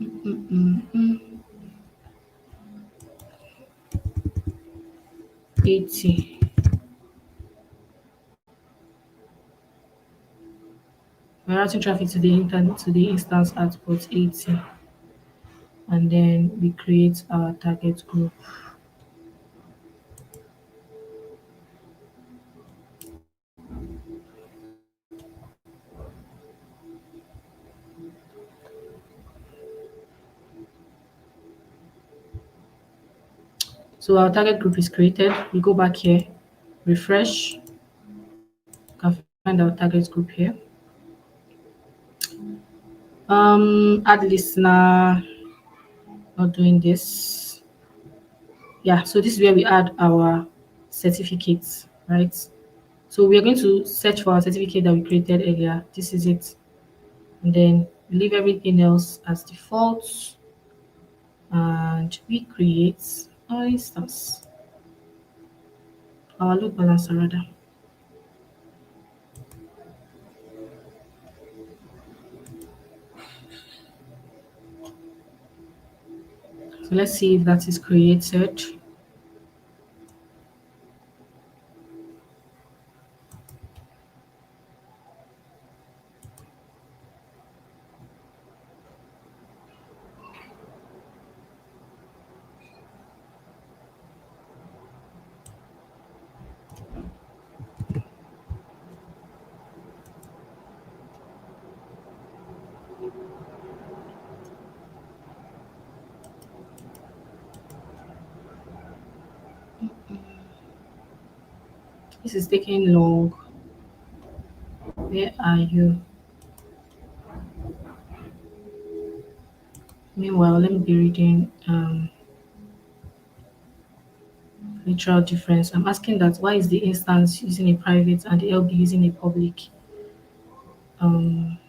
Mm, mm, mm. 80. We're routing traffic to the internet to the instance at port 80. And then we create our target group. So our target group is created. We go back here, refresh. You can find our target group here. Add listener. Not doing this. Yeah, so this is where we add our certificates, right? So we are going to search for our certificate that we created earlier. This is it. And then leave everything else as default. And we create our instance, our load balancer rather. So let's see if that is created. This is taking long. Where are you? Meanwhile, let me be reading literal difference. I'm asking that why is the instance using a private and the LB using a public? Um,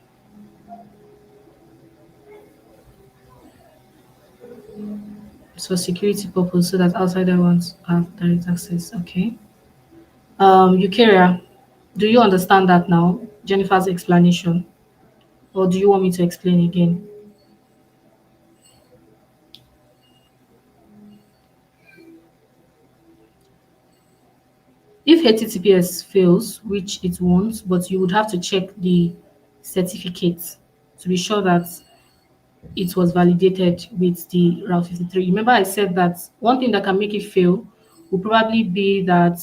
it's for security purpose so that outsider ones have direct access. Okay. Eukarya, do you understand that now? Jennifer's explanation, or do you want me to explain again? If HTTPS fails, which it won't, but you would have to check the certificate to be sure that it was validated with the Route 53. Remember, I said that one thing that can make it fail will probably be that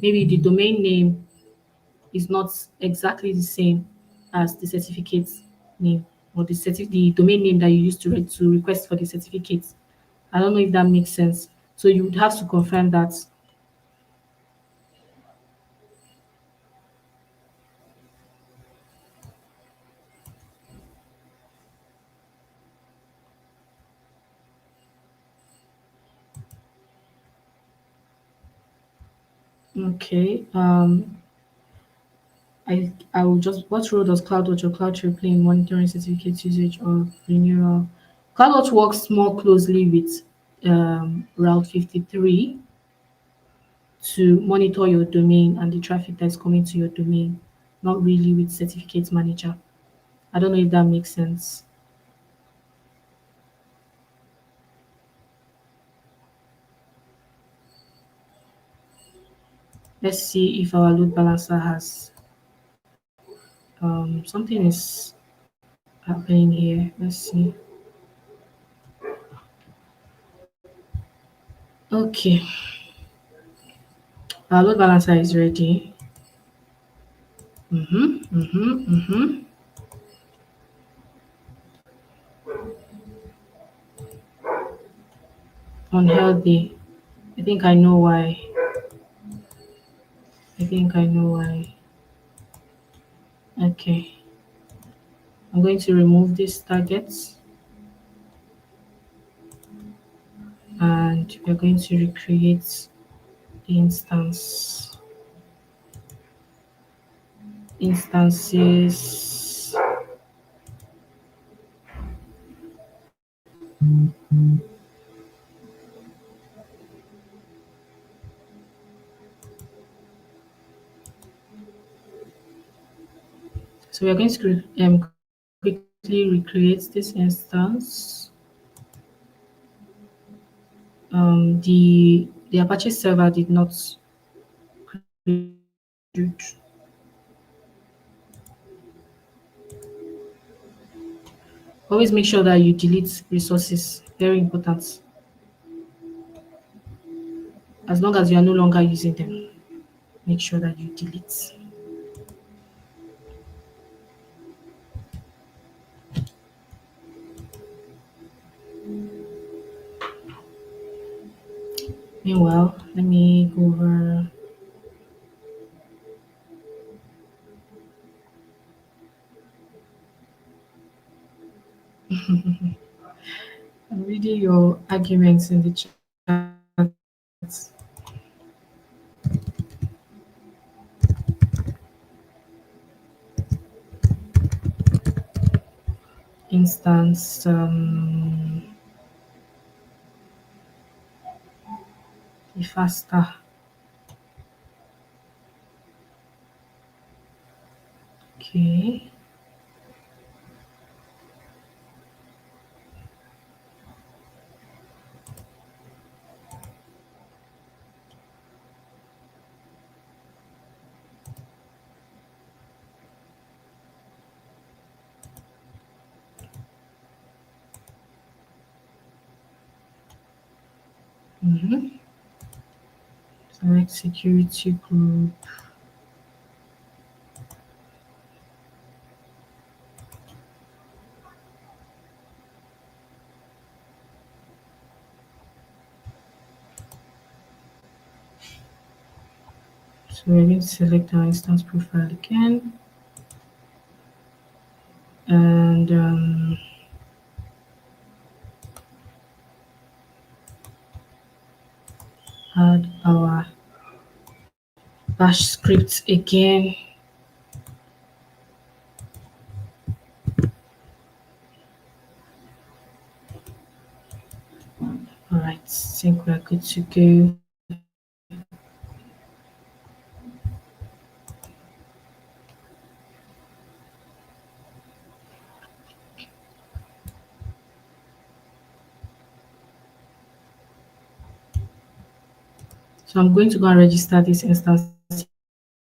maybe the domain name is not exactly the same as the certificate name or the domain name that you used to request for the certificate. I don't know if that makes sense. So you would have to confirm that. Okay. I will just what role does CloudWatch or CloudTrail play in monitoring certificate usage or renewal? CloudWatch works more closely with Route 53 to monitor your domain and the traffic that's coming to your domain, not really with Certificate Manager. I don't know if that makes sense. Let's see if our load balancer has something is happening here. Let's see. Okay, our load balancer is ready. Mm-hmm, mm-hmm, mm-hmm. Unhealthy. I think I know why. I think I know why. Okay, I'm going to remove these targets and we're going to recreate the instances. So we're going to quickly recreate this instance. The Apache server did not create. Always make sure that you delete resources. Very important. As long as you are no longer using them, make sure that you delete. Meanwhile, let me go over. I'm reading your arguments in the chat. instance be faster. Okay. Mm-hmm. Select security group. So we're going to select our instance profile again, and add our bash script again. All right, I think we're good to go. So I'm going to go and register this instance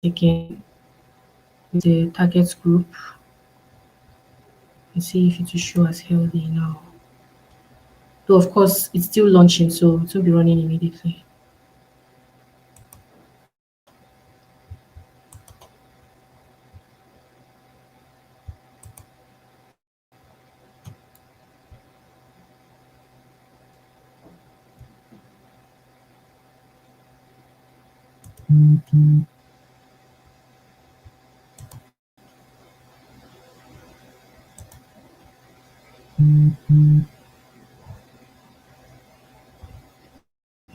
again with the target group and see if it will show as healthy now. Though of course it's still launching, so it won't be running immediately.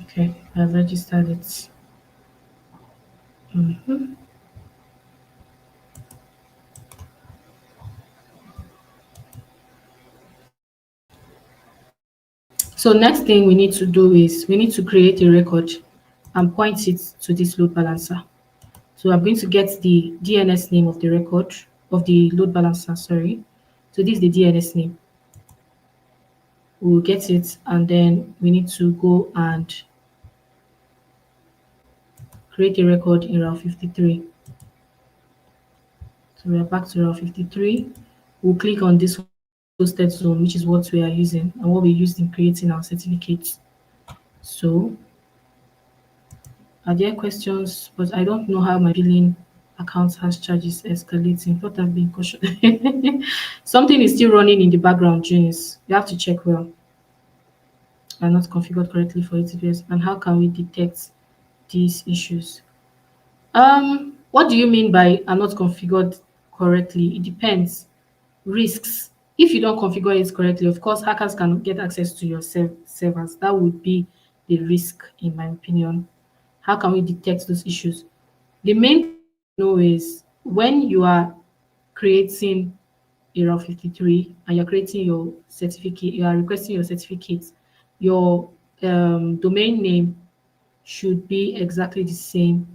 Okay, I've registered it. Mhm. So next thing we need to do is we need to create a record and point it to this load balancer. So I'm going to get the DNS name of the record of the load balancer, sorry. So this is the DNS name. We'll get it and then we need to go and create a record in Route 53. So we are back to Route 53. We'll click on this hosted zone, which is what we are using and what we used in creating our certificates. So are there questions? But I don't know how my billing account has charges escalating. Thought I've been cautious. Something is still running in the background, James. You have to check well. Are not configured correctly for ATPS. And how can we detect these issues? What do you mean by are not configured correctly? It depends. Risks. If you don't configure it correctly, of course, hackers can get access to your servers. That would be the risk, in my opinion. How can we detect those issues? The main thing to know is when you are creating a Route 53 and you're creating your certificate, you are requesting your certificate, your domain name should be exactly the same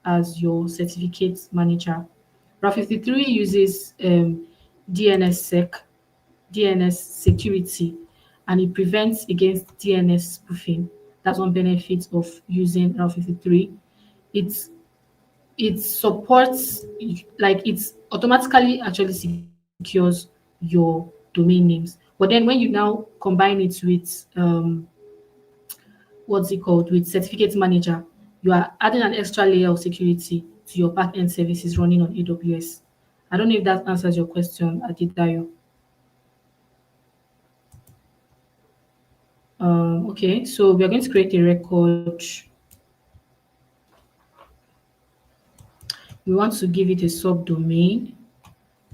as your certificate manager. Route 53 uses DNS security, and it prevents against DNS spoofing. That's one benefit of using Route 53. It's it supports like it's automatically actually secures your domain names. But then when you now combine it with what's it called with certificate manager, you are adding an extra layer of security to your backend services running on AWS. I don't know if that answers your question, Adidayo. Okay, so we are going to create a record. We want to give it a subdomain.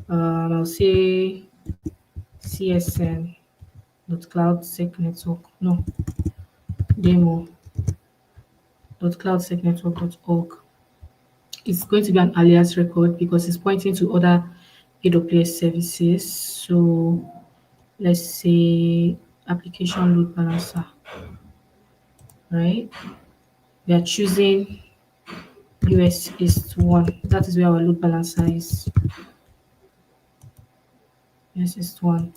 I'll say CSN cloudsec network no demo.cloudsecnetwork.org. It's going to be an alias record because it's pointing to other AWS services. So let's say application load balancer, right? We are choosing US is 1. That is where our load balancer is. US is 1.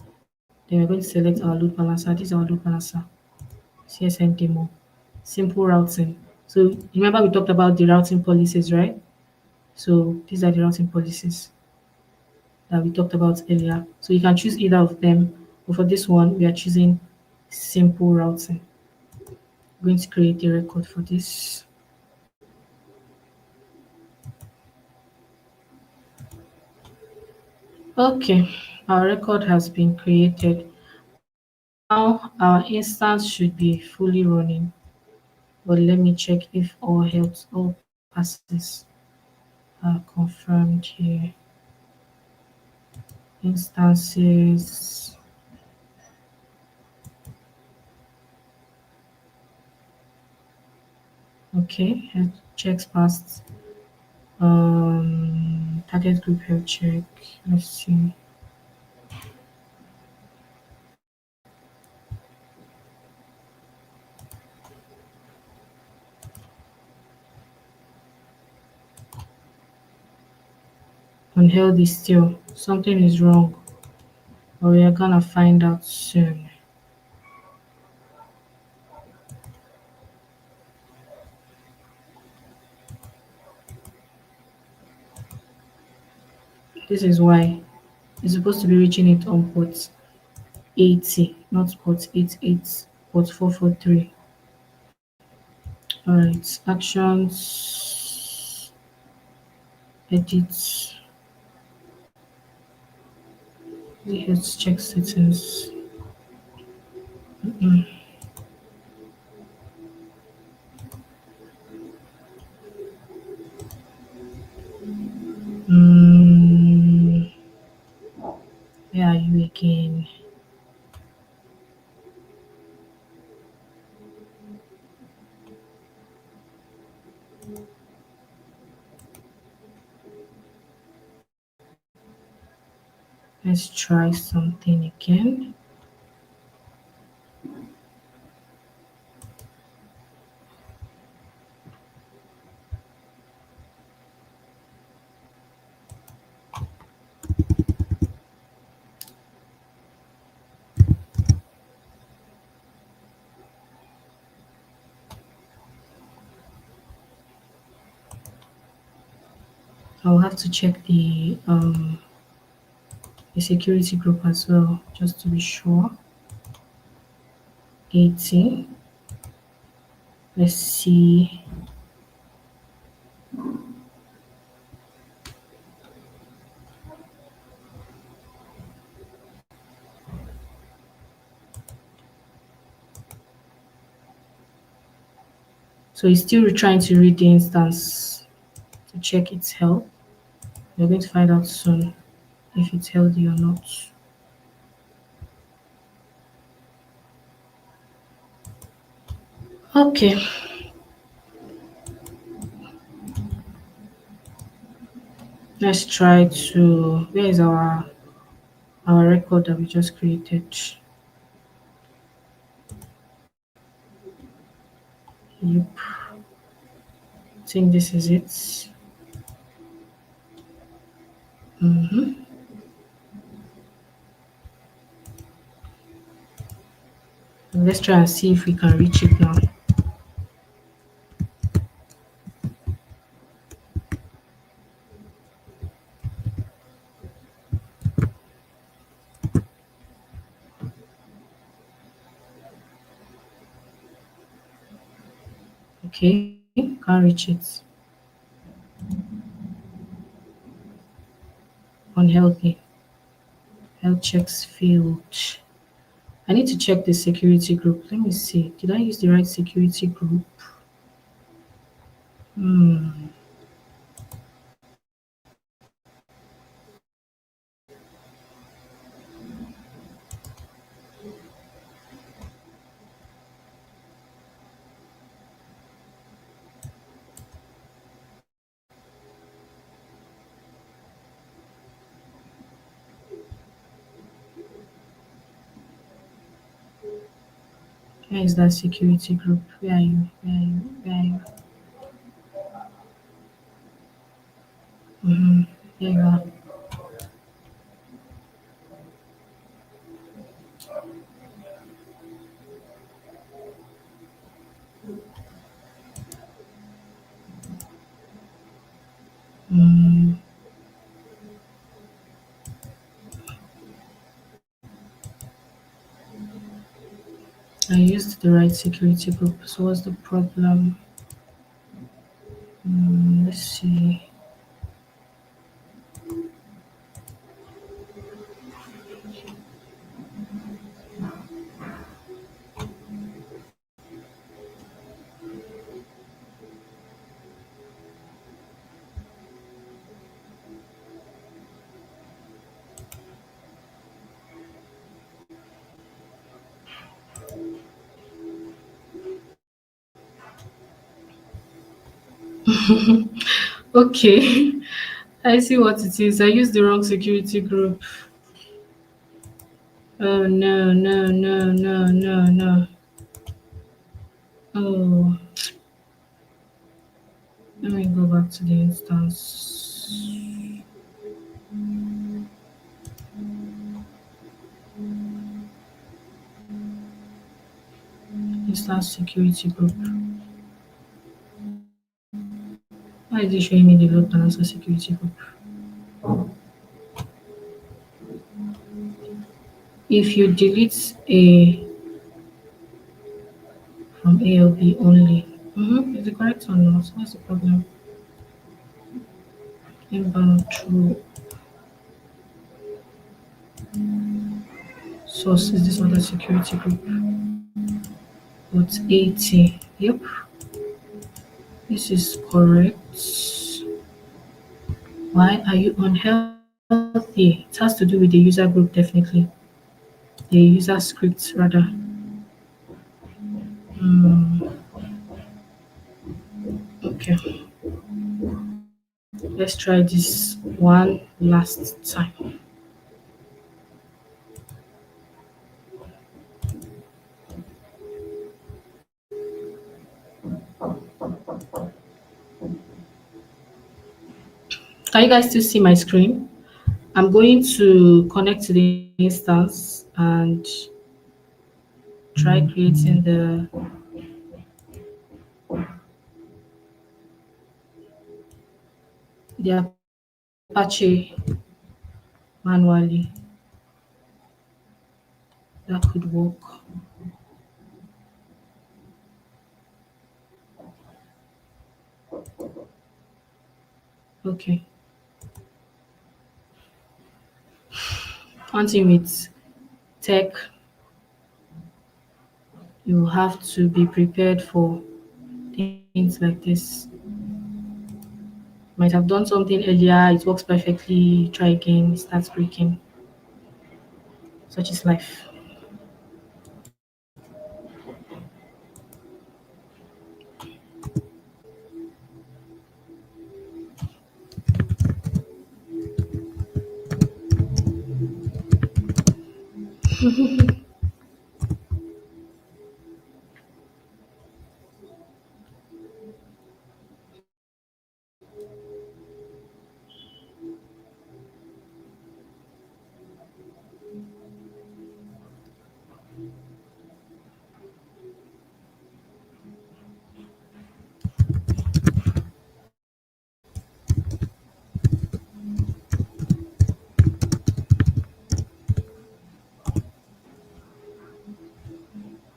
Then we're going to select our load balancer. This is our load balancer. CSN demo. Simple routing. So remember we talked about the routing policies, right? So these are the routing policies that we talked about earlier. So you can choose either of them. But for this one, we are choosing simple routing. I'm going to create a record for this. Okay, our record has been created. Now our instance should be fully running. But let me check if all passes are confirmed here. Instances. Okay, health checks passed. Target group health check. Let's see. Unhealthy still. Something is wrong. But we are gonna find out soon. This is why it's supposed to be reaching it on port 80, not port 88, port 443. Alright, actions, edit, let's check settings. Mm, where are you again? Let's try something again. I'll have to check the security group as well, just to be sure. 80. Let's see. So it's still trying to read the instance to check its health. We're going to find out soon if it's healthy or not. Okay, let's try to. Where is our record that we just created? Yep, I think this is it. Let's try and see if we can reach it now. Okay, can't reach it. Unhealthy. Health checks failed. I need to check the security group. Let me see. Did I use the right security group? Where is that security group? Where are you? Where are you? Where are you? Mm-hmm. There you are. Mm, I used the right security group. So what's the problem? Let's see. Okay. I see what it is. I used the wrong security group. Oh no, no, no, no, no, no. Oh, let me go back to the instance. Instance security group. Why is it showing me the load balancer security group? If you delete a from A or B only, is the correct one not? What's the problem? Inbound through source is this other security group. But 80. Yep, this is correct. Why are you unhealthy? It has to do with the user group, definitely. The user script, rather. Mm, okay, let's try this one last time. Can you guys still see my screen? I'm going to connect to the instance and try creating the Apache manually. That could work. Okay. One thing with tech, you have to be prepared for things like this. Might have done something earlier, it works perfectly, try again, it starts breaking. Such is life.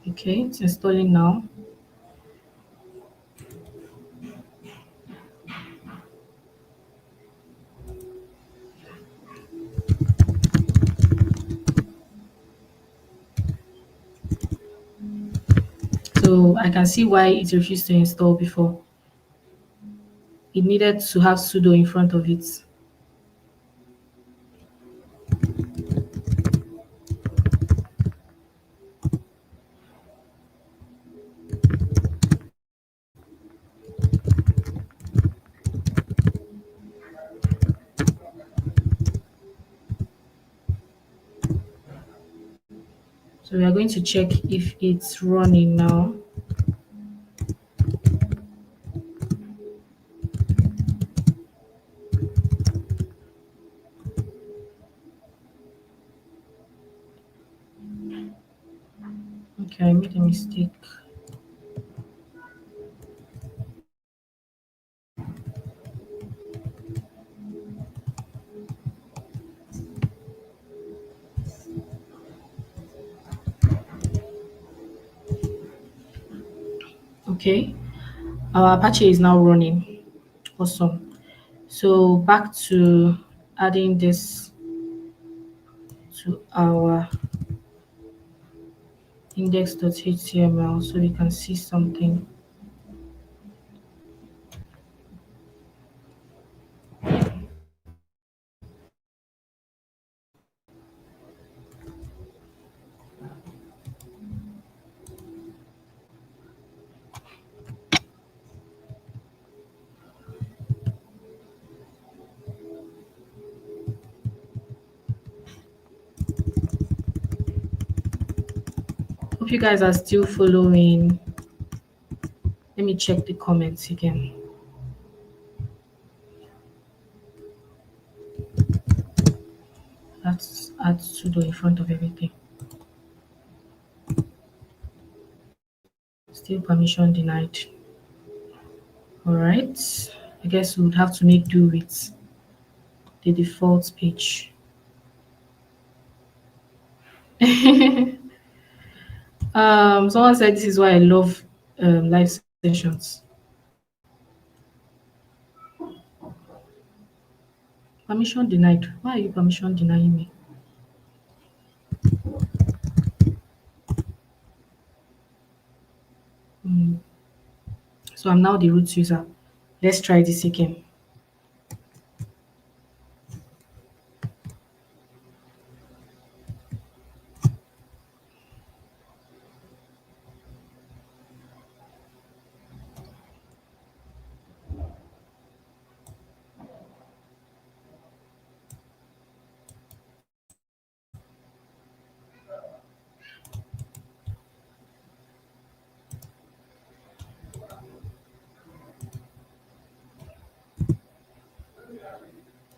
Okay, it's installing now. So I can see why it refused to install before. It needed to have sudo in front of it. So we are going to check if it's running now. Okay, I made a mistake. Okay, our Apache is now running. Awesome. So back to adding this to our index.html so we can see something. Hope you guys are still following. Let me check the comments again. Let's add sudo in front of everything. Still permission denied. All right. I guess we would have to make do with the default page. Someone said this is why I love live sessions. Permission denied. Why are you permission denying me? Hmm. So I'm now the root user. Let's try this again.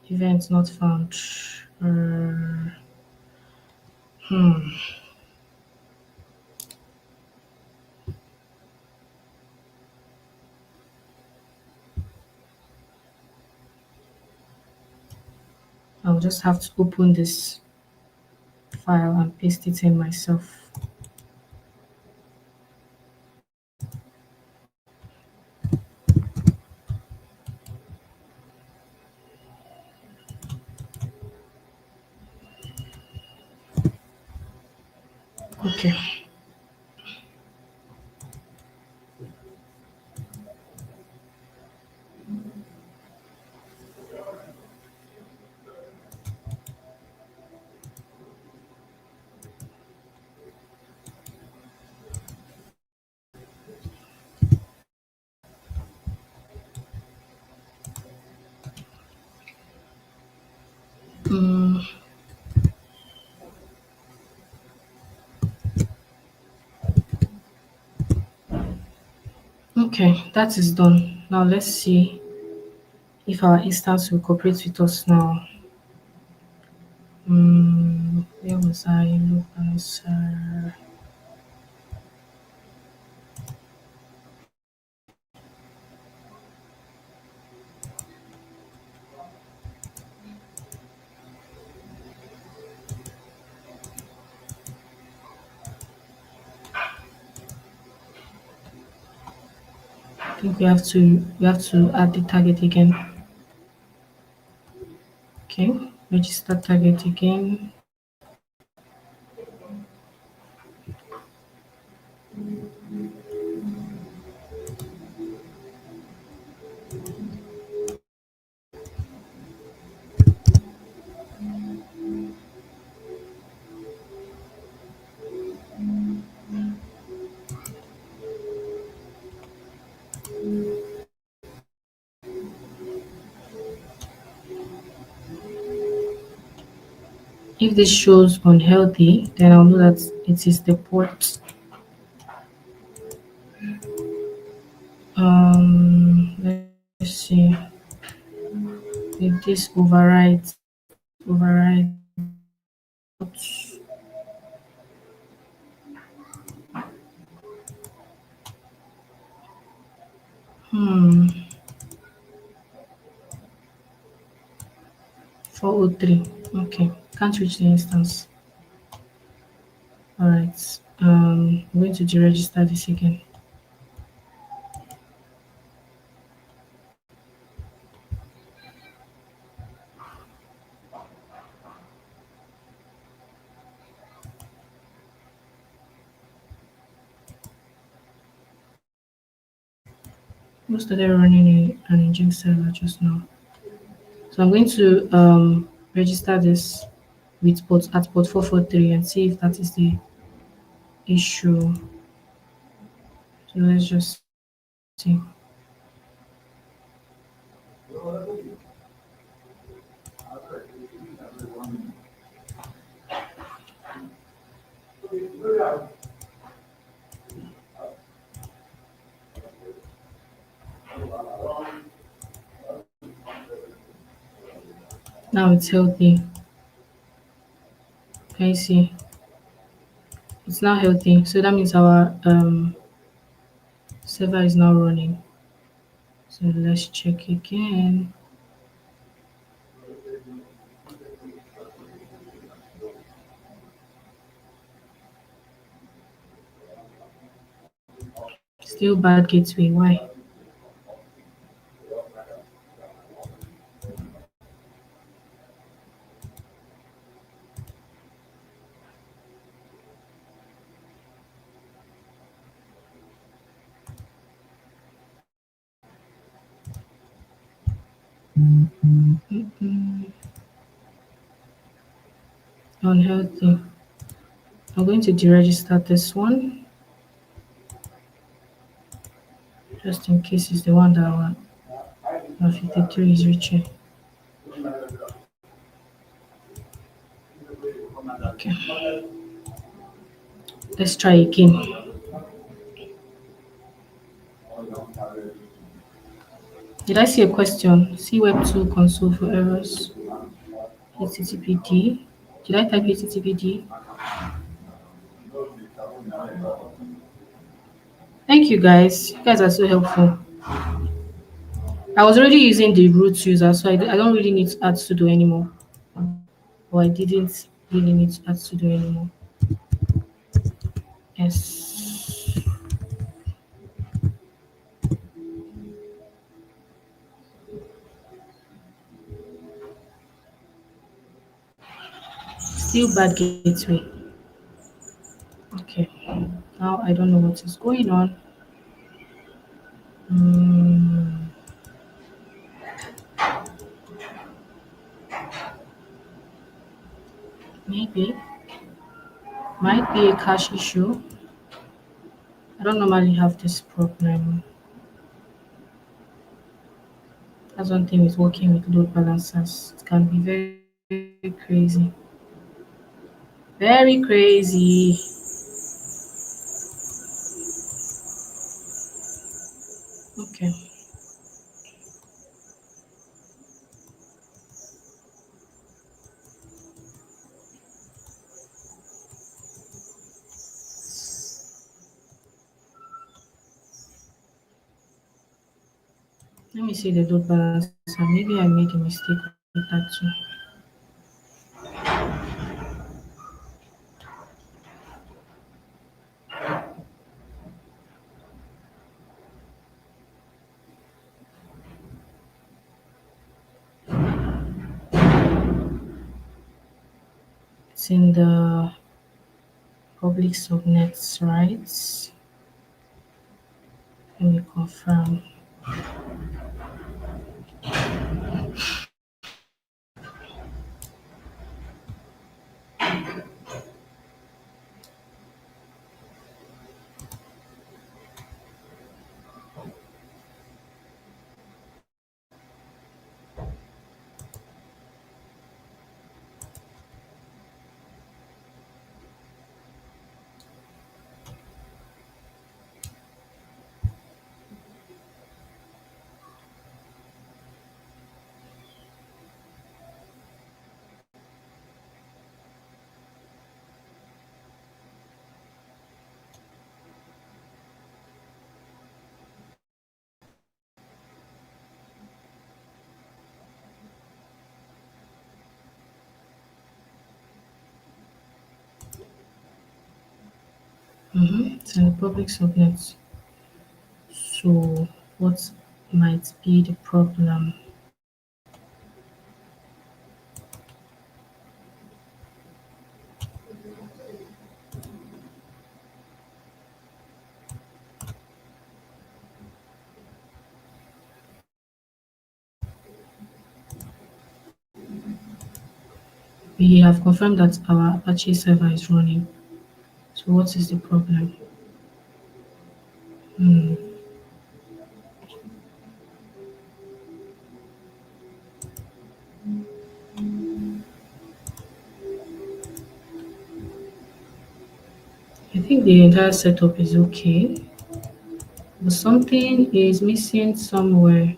Event not found. Uh, hmm. I'll just have to open this file and paste it in myself. Okay. Mm, okay, that is done. Now let's see if our instance will cooperate with us now. Where was I? Look, I think we have to add the target again. Okay, register target again. If this shows unhealthy, then I'll know that it is the port. Let's see. If this overrides hmm 403. Okay, can't reach the instance. All right. I'm going to deregister this again. We started running an engine server just now. So I'm going to register this with port at port 443 and see if that is the issue. So let's just see. Now it's healthy. Can you see? It's now healthy. So that means our server is now running. So let's check again. Still bad gateway. Why? Mm, unhealthy. I'm going to deregister this one just in case it's the one that our 53 is reaching. Okay, let's try again. Did I see a question? See Web 2 console for errors. HTTPD. Did I type HTTPD? Thank you guys. You guys are so helpful. I was already using the root user, so I don't really need to add sudo anymore. Or I didn't really need to add sudo anymore. Yes. Still bad gateway. Okay. Now I don't know what is going on. Mm, maybe. Might be a cache issue. I don't normally have this problem. That's one thing with working with load balancers. It can be very crazy. Very crazy. Okay. Let me see the load balancer. Maybe I made a mistake with that too. It's in the public subnets, right? Let me confirm. It's in the public subnet. So what might be the problem? We have confirmed that our Apache server is running. So what is the problem? Hmm. I think the entire setup is okay, but something is missing somewhere,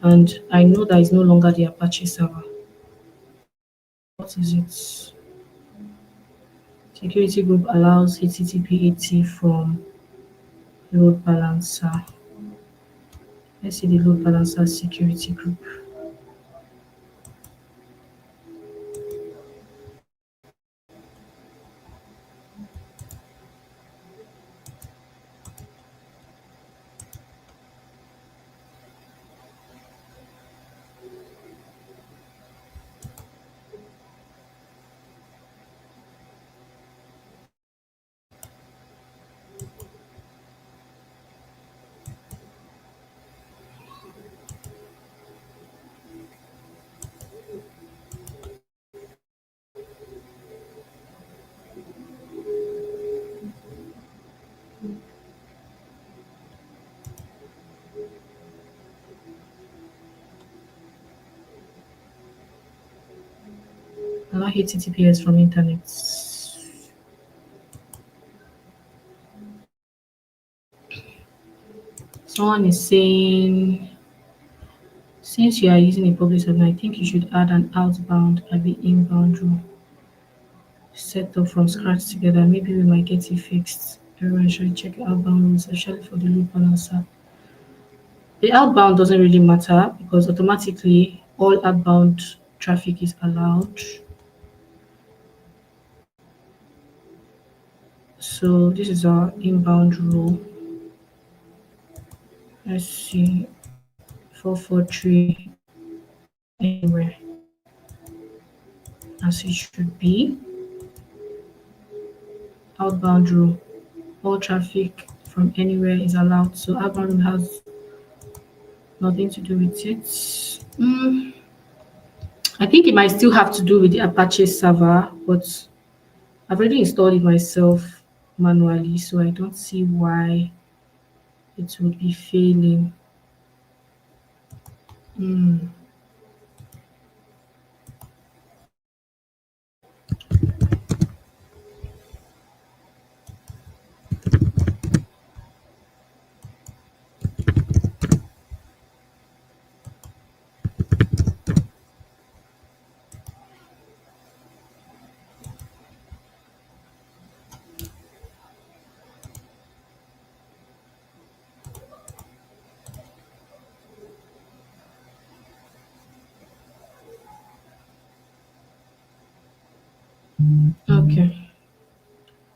and I know that it's no longer the Apache server. What is it? Security group allows HTTP from load balancer. Let's see the load balancer security group. Allow HTTPS from internet. Someone is saying, since you are using a public server, I think you should add an outbound and be inbound rule set up from scratch together. Maybe we might get it fixed. Everyone should check outbound rules, especially for the load balancer. The outbound doesn't really matter because automatically all outbound traffic is allowed. So this is our inbound rule. Let's see, 443 anywhere as it should be. Outbound rule, all traffic from anywhere is allowed. So outbound rule has nothing to do with it. I think it might still have to do with the Apache server, but I've already installed it myself manually, so I don't see why it would be failing. Mm, okay,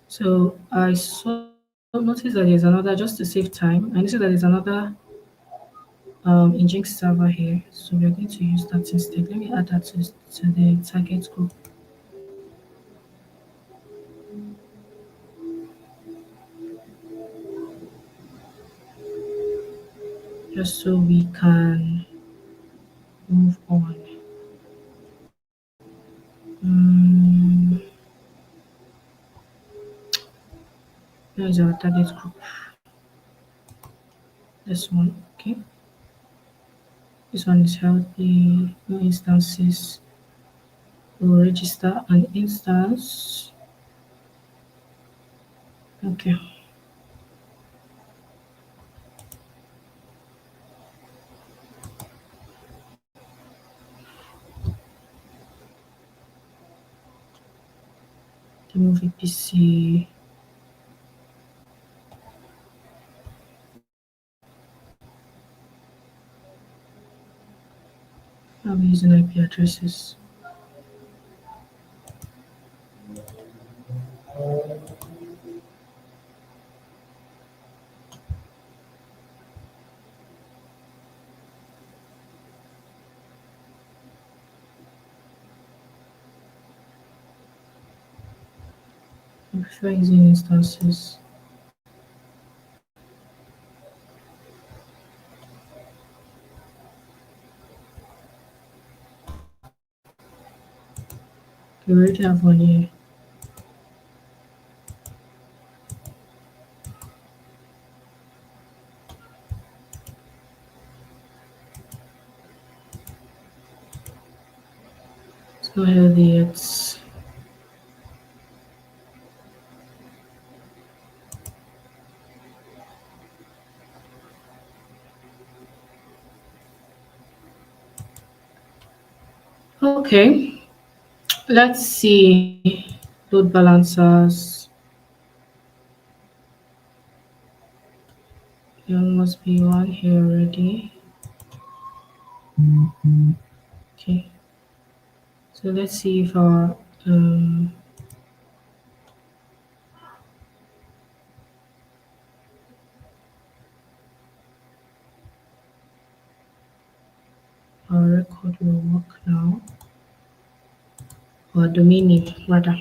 so I saw notice that there's another, just to save time. I noticed that there's another Nginx server here, so we're going to use that instead. Let me add that to the target group just so we can move on. Mm, Here is our target group. This one, okay. This one is healthy, no instances. We'll register an instance. Okay, remove VPC. I'll be using IP addresses. I prefer using instances. We already have one here. It's not healthy yet. Okay, let's see. Load balancers. There must be one here already. Okay, so let's see if um our record will work now. Or domain name rather.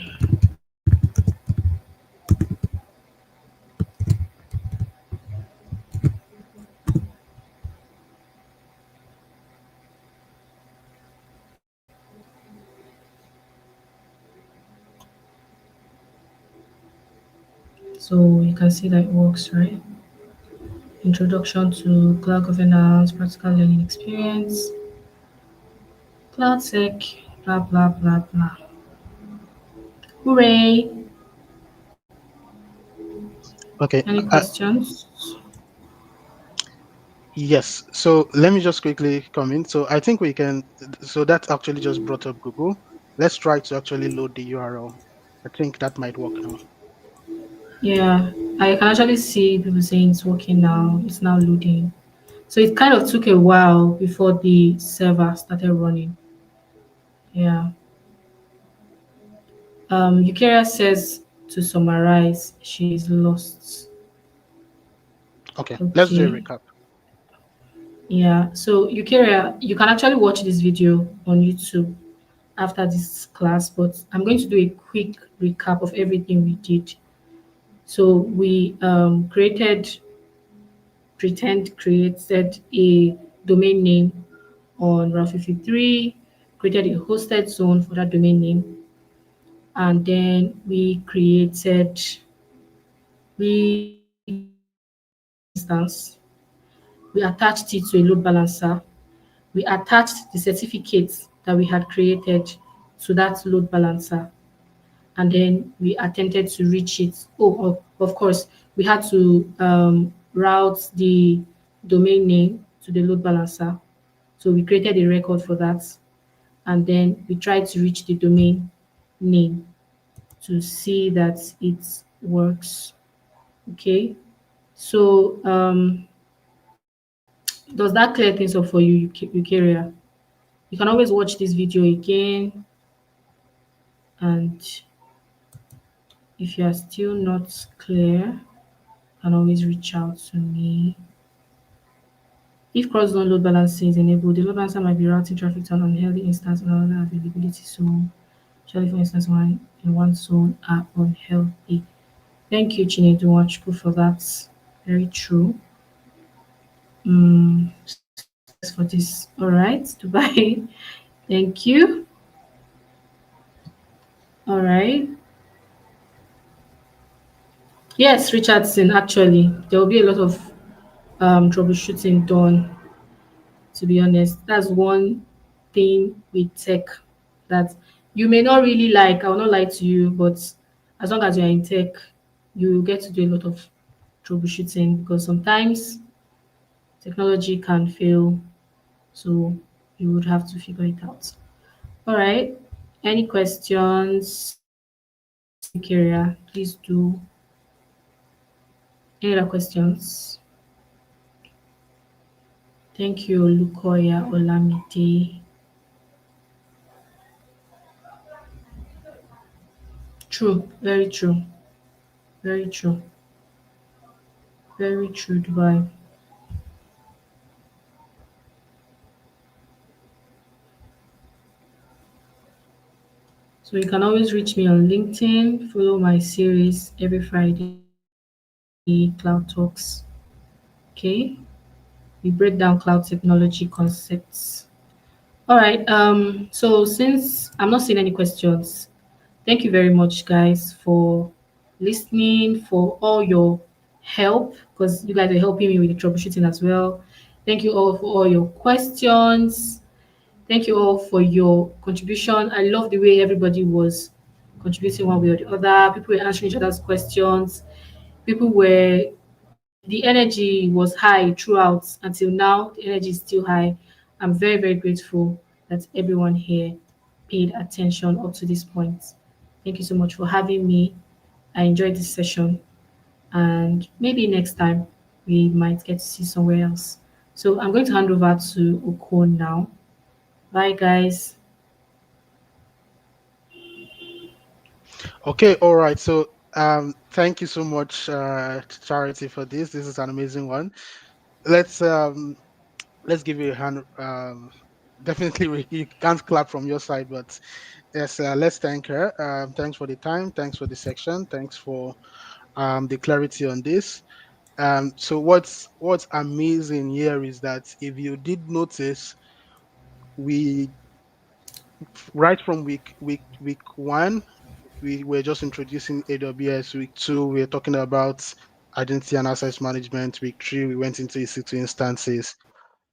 So you can see that it works, right? Introduction to cloud governance, practical learning experience, cloud sec, blah blah blah blah. Hooray! Okay. Any questions? Yes. So let me just quickly come in. So I think we can. So that actually just brought up Google. Let's try to actually load the URL. I think that might work now. Yeah, I can actually see people saying it's working now. It's now loading. So it kind of took a while before the server started running. Yeah. Eukaria says to summarize, she's lost. Okay. Let's do a Okay. recap. Yeah. So Eukaria, you can actually watch this video on YouTube after this class, but I'm going to do a quick recap of everything we did. So we created a domain name on Route 53, created a hosted zone for that domain name, and then we created an instance. We attached it to a load balancer. We attached the certificates that we had created to that load balancer, and then we attempted to reach it. Of course, we had to route the domain name to the load balancer. So we created a record for that, and then we tried to reach the domain name to see that it works. Okay. So does that clear things up for you, Eukaria? You can always watch this video again, and if you are still not clear, you can always reach out to me. If cross-zone load balancing is enabled, the load balancer might be routing traffic to an unhealthy instance or another availability zone. Usually, for instance, one in one zone are unhealthy. Thank you, Chinedu Nwachukwu, for that. Very true. So thanks for this. All right, Dubai. Thank you. All right. Yes, Richardson, actually, there will be a lot of troubleshooting done, to be honest. That's one thing with tech that you may not really like. I will not lie to you, but as long as you're in tech, you get to do a lot of troubleshooting because sometimes technology can fail, so you would have to figure it out. All right. Any questions, Kyria? Please do. Any other questions? Thank you, Lukoya Olamide. True, very true, very true, very true, Dubai. So you can always reach me on LinkedIn, follow my series every Friday, Cloud Talks. Okay. We break down cloud technology concepts. All right. So since I'm not seeing any questions, thank you very much, guys, for listening, for all your help, because you guys are helping me with the troubleshooting as well. Thank you all for all your questions. Thank you all for your contribution. I love the way everybody was contributing one way or the other. People were answering each other's questions. People were, the energy was high throughout until now. The energy is still high. I'm very, very grateful that everyone here paid attention up to this point. Thank you so much for having me. I enjoyed this session, and maybe next time we might get to see somewhere else. So I'm going to hand over to Okon now. Bye, guys. Okay, all right. So thank you so much, Charity, for this. This is an amazing one. Let's um let's give you a hand. Definitely you can't clap from your side, but yes, let's thank her. Thanks for the time, thanks for the section, thanks for the clarity on this. So what's amazing here is that if you did notice, we right from week one, we were just introducing AWS. Week two, we were talking about identity and access management. Week three, we went into EC2 instances,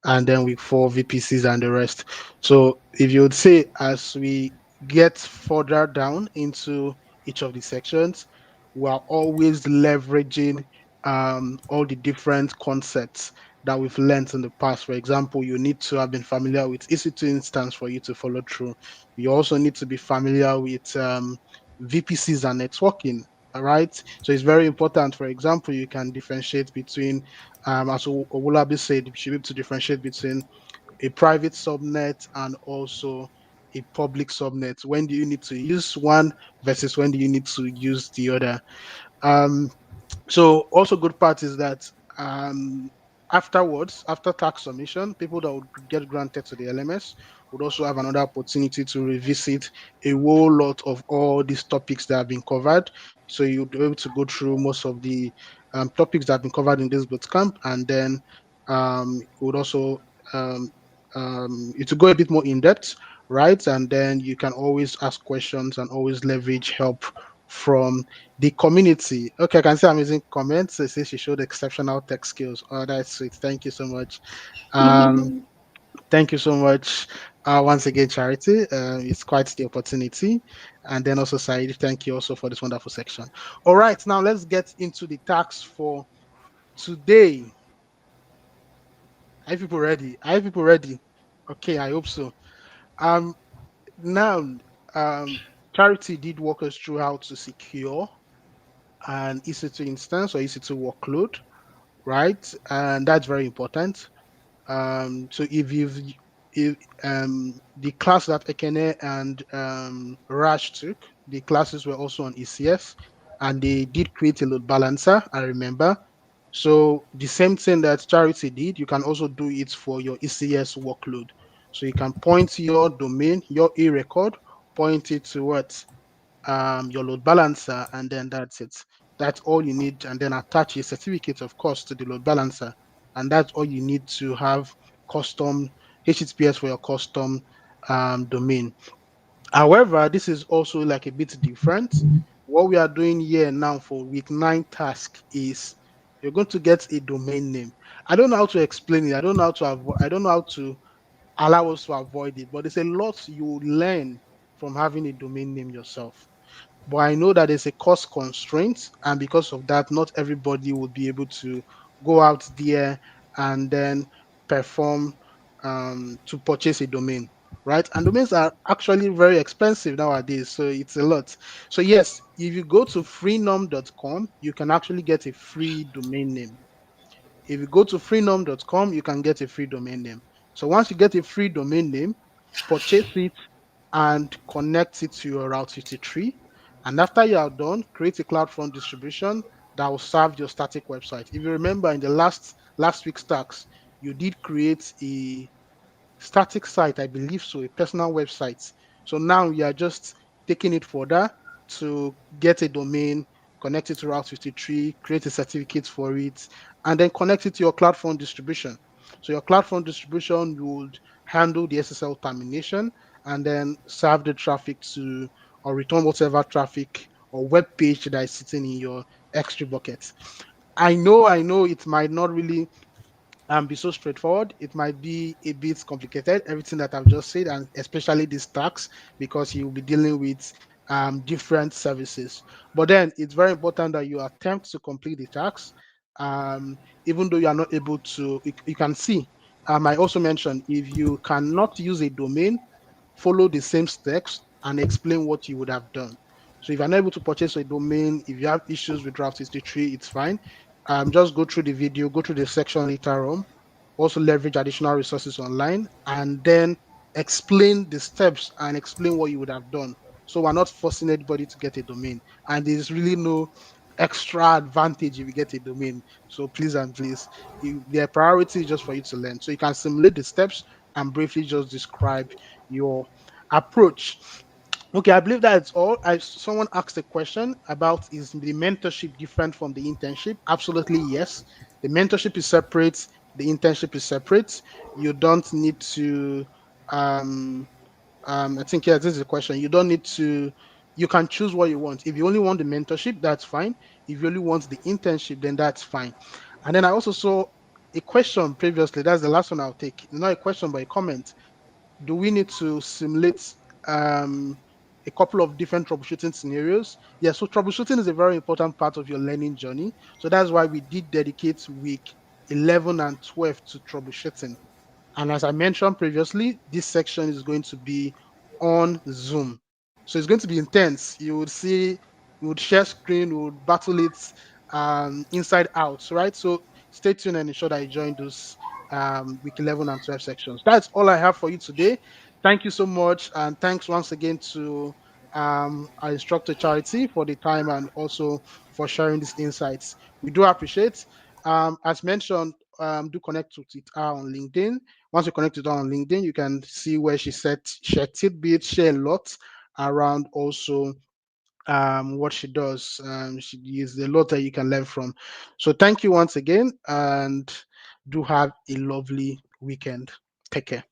and then week four, VPCs and the rest. So if you would say, as we get further down into each of the sections, we are always leveraging all the different concepts that we've learned in the past. For example, you need to have been familiar with EC2 instance for you to follow through. You also need to be familiar with VPCs and networking. All right. So it's very important. For example, you can differentiate between, as Owulabi said, you should be able to differentiate between a private subnet and also a public subnet. When do you need to use one versus when do you need to use the other? Um, so also good part is that um, afterwards, after tax submission, people that would get granted to the LMS would also have another opportunity to revisit a whole lot of all these topics that have been covered. So you'll be able to go through most of the topics that have been covered in this bootcamp, and then it would also um, it will go a bit more in depth, right? And then you can always ask questions and always leverage help from the community. Okay, I can see I'm using comments. It says she showed exceptional tech skills. Oh, that's sweet. Thank you so much. Um, thank you so much. Once again, Charity. It's quite the opportunity. And then also, Said, thank you also for this wonderful section. All right, now let's get into the tasks for today. Are people ready? Are people ready? Okay, I hope so. Um, now, um, Charity did walk us through how to secure an EC2 instance or EC2 workload, right? And that's very important. So if the class that Ekene and Raj took, the classes were also on ECS, and they did create a load balancer, I remember. So the same thing that Charity did, you can also do it for your ECS workload. So you can point your domain, your A record, point it towards your load balancer, and then that's it. That's all you need, and then attach a certificate, of course, to the load balancer, and that's all you need to have custom HTTPS for your custom domain. However, this is also like a bit different. What we are doing here now for week 9 task is you're going to get a domain name. I don't know how to explain it. I don't know how to I don't know how to allow us to avoid it, but there's a lot you learn from having a domain name yourself. But I know that there's a cost constraint, and because of that, not everybody would be able to go out there and then perform to purchase a domain, right? And domains are actually very expensive nowadays, so it's a lot. So yes, if you go to freenom.com, you can actually get a free domain name. If you go to freenom.com, you can get a free domain name. So once you get a free domain name, purchase it and connect it to your Route 53. And after you are done, create a CloudFront distribution that will serve your static website. If you remember in the last week's tax, you did create a static site, I believe so, a personal website. So now you are just taking it further to get a domain, connect it to Route 53, create a certificate for it, and then connect it to your CloudFront distribution. So your CloudFront distribution would handle the SSL termination and then serve the traffic to or return whatever traffic or web page that is sitting in your S3 bucket. I know it might not really be so straightforward. It might be a bit complicated, everything that I've just said, and especially these tasks, because you'll be dealing with different services. But then it's very important that you attempt to complete the tasks, even though you are not able to. You can see. I also mentioned if you cannot use a domain, follow the same steps and explain what you would have done. So if you're not able to purchase a domain, if you have issues with Route 63, it's fine. Just go through the video, go through the section later on, also leverage additional resources online, and then explain the steps and explain what you would have done. So we're not forcing anybody to get a domain, and there's really no extra advantage if you get a domain. So please and please, their priority is just for you to learn. So you can simulate the steps and briefly just describe your approach. Okay, I believe that's all. Someone asked a question about, is the mentorship different from the internship? Absolutely yes. The mentorship is separate. The internship is separate. You don't need to. Um, I think, yeah, this is a question. You don't need to. You can choose what you want. If you only want the mentorship, that's fine. If you only want the internship, then that's fine. And then I also saw a question previously. That's the last one I'll take. Not a question, but a comment. Do we need to simulate um, a couple of different troubleshooting scenarios? Yeah, so troubleshooting is a very important part of your learning journey. So that's why we did dedicate week 11 and 12 to troubleshooting. And as I mentioned previously, this section is going to be on Zoom. So it's going to be intense. You would see, we would share screen, we would battle it inside out, right? So stay tuned and ensure that you join those week 11 and 12 sections. That's all I have for you today. Thank you so much. And thanks once again to our instructor Charity for the time and also for sharing these insights. We do appreciate. As mentioned, do connect with her on LinkedIn. Once you connect with her on LinkedIn, you can see where she said share tidbits, share a lot around also what she does. She is a lot that you can learn from. So thank you once again, and do have a lovely weekend. Take care.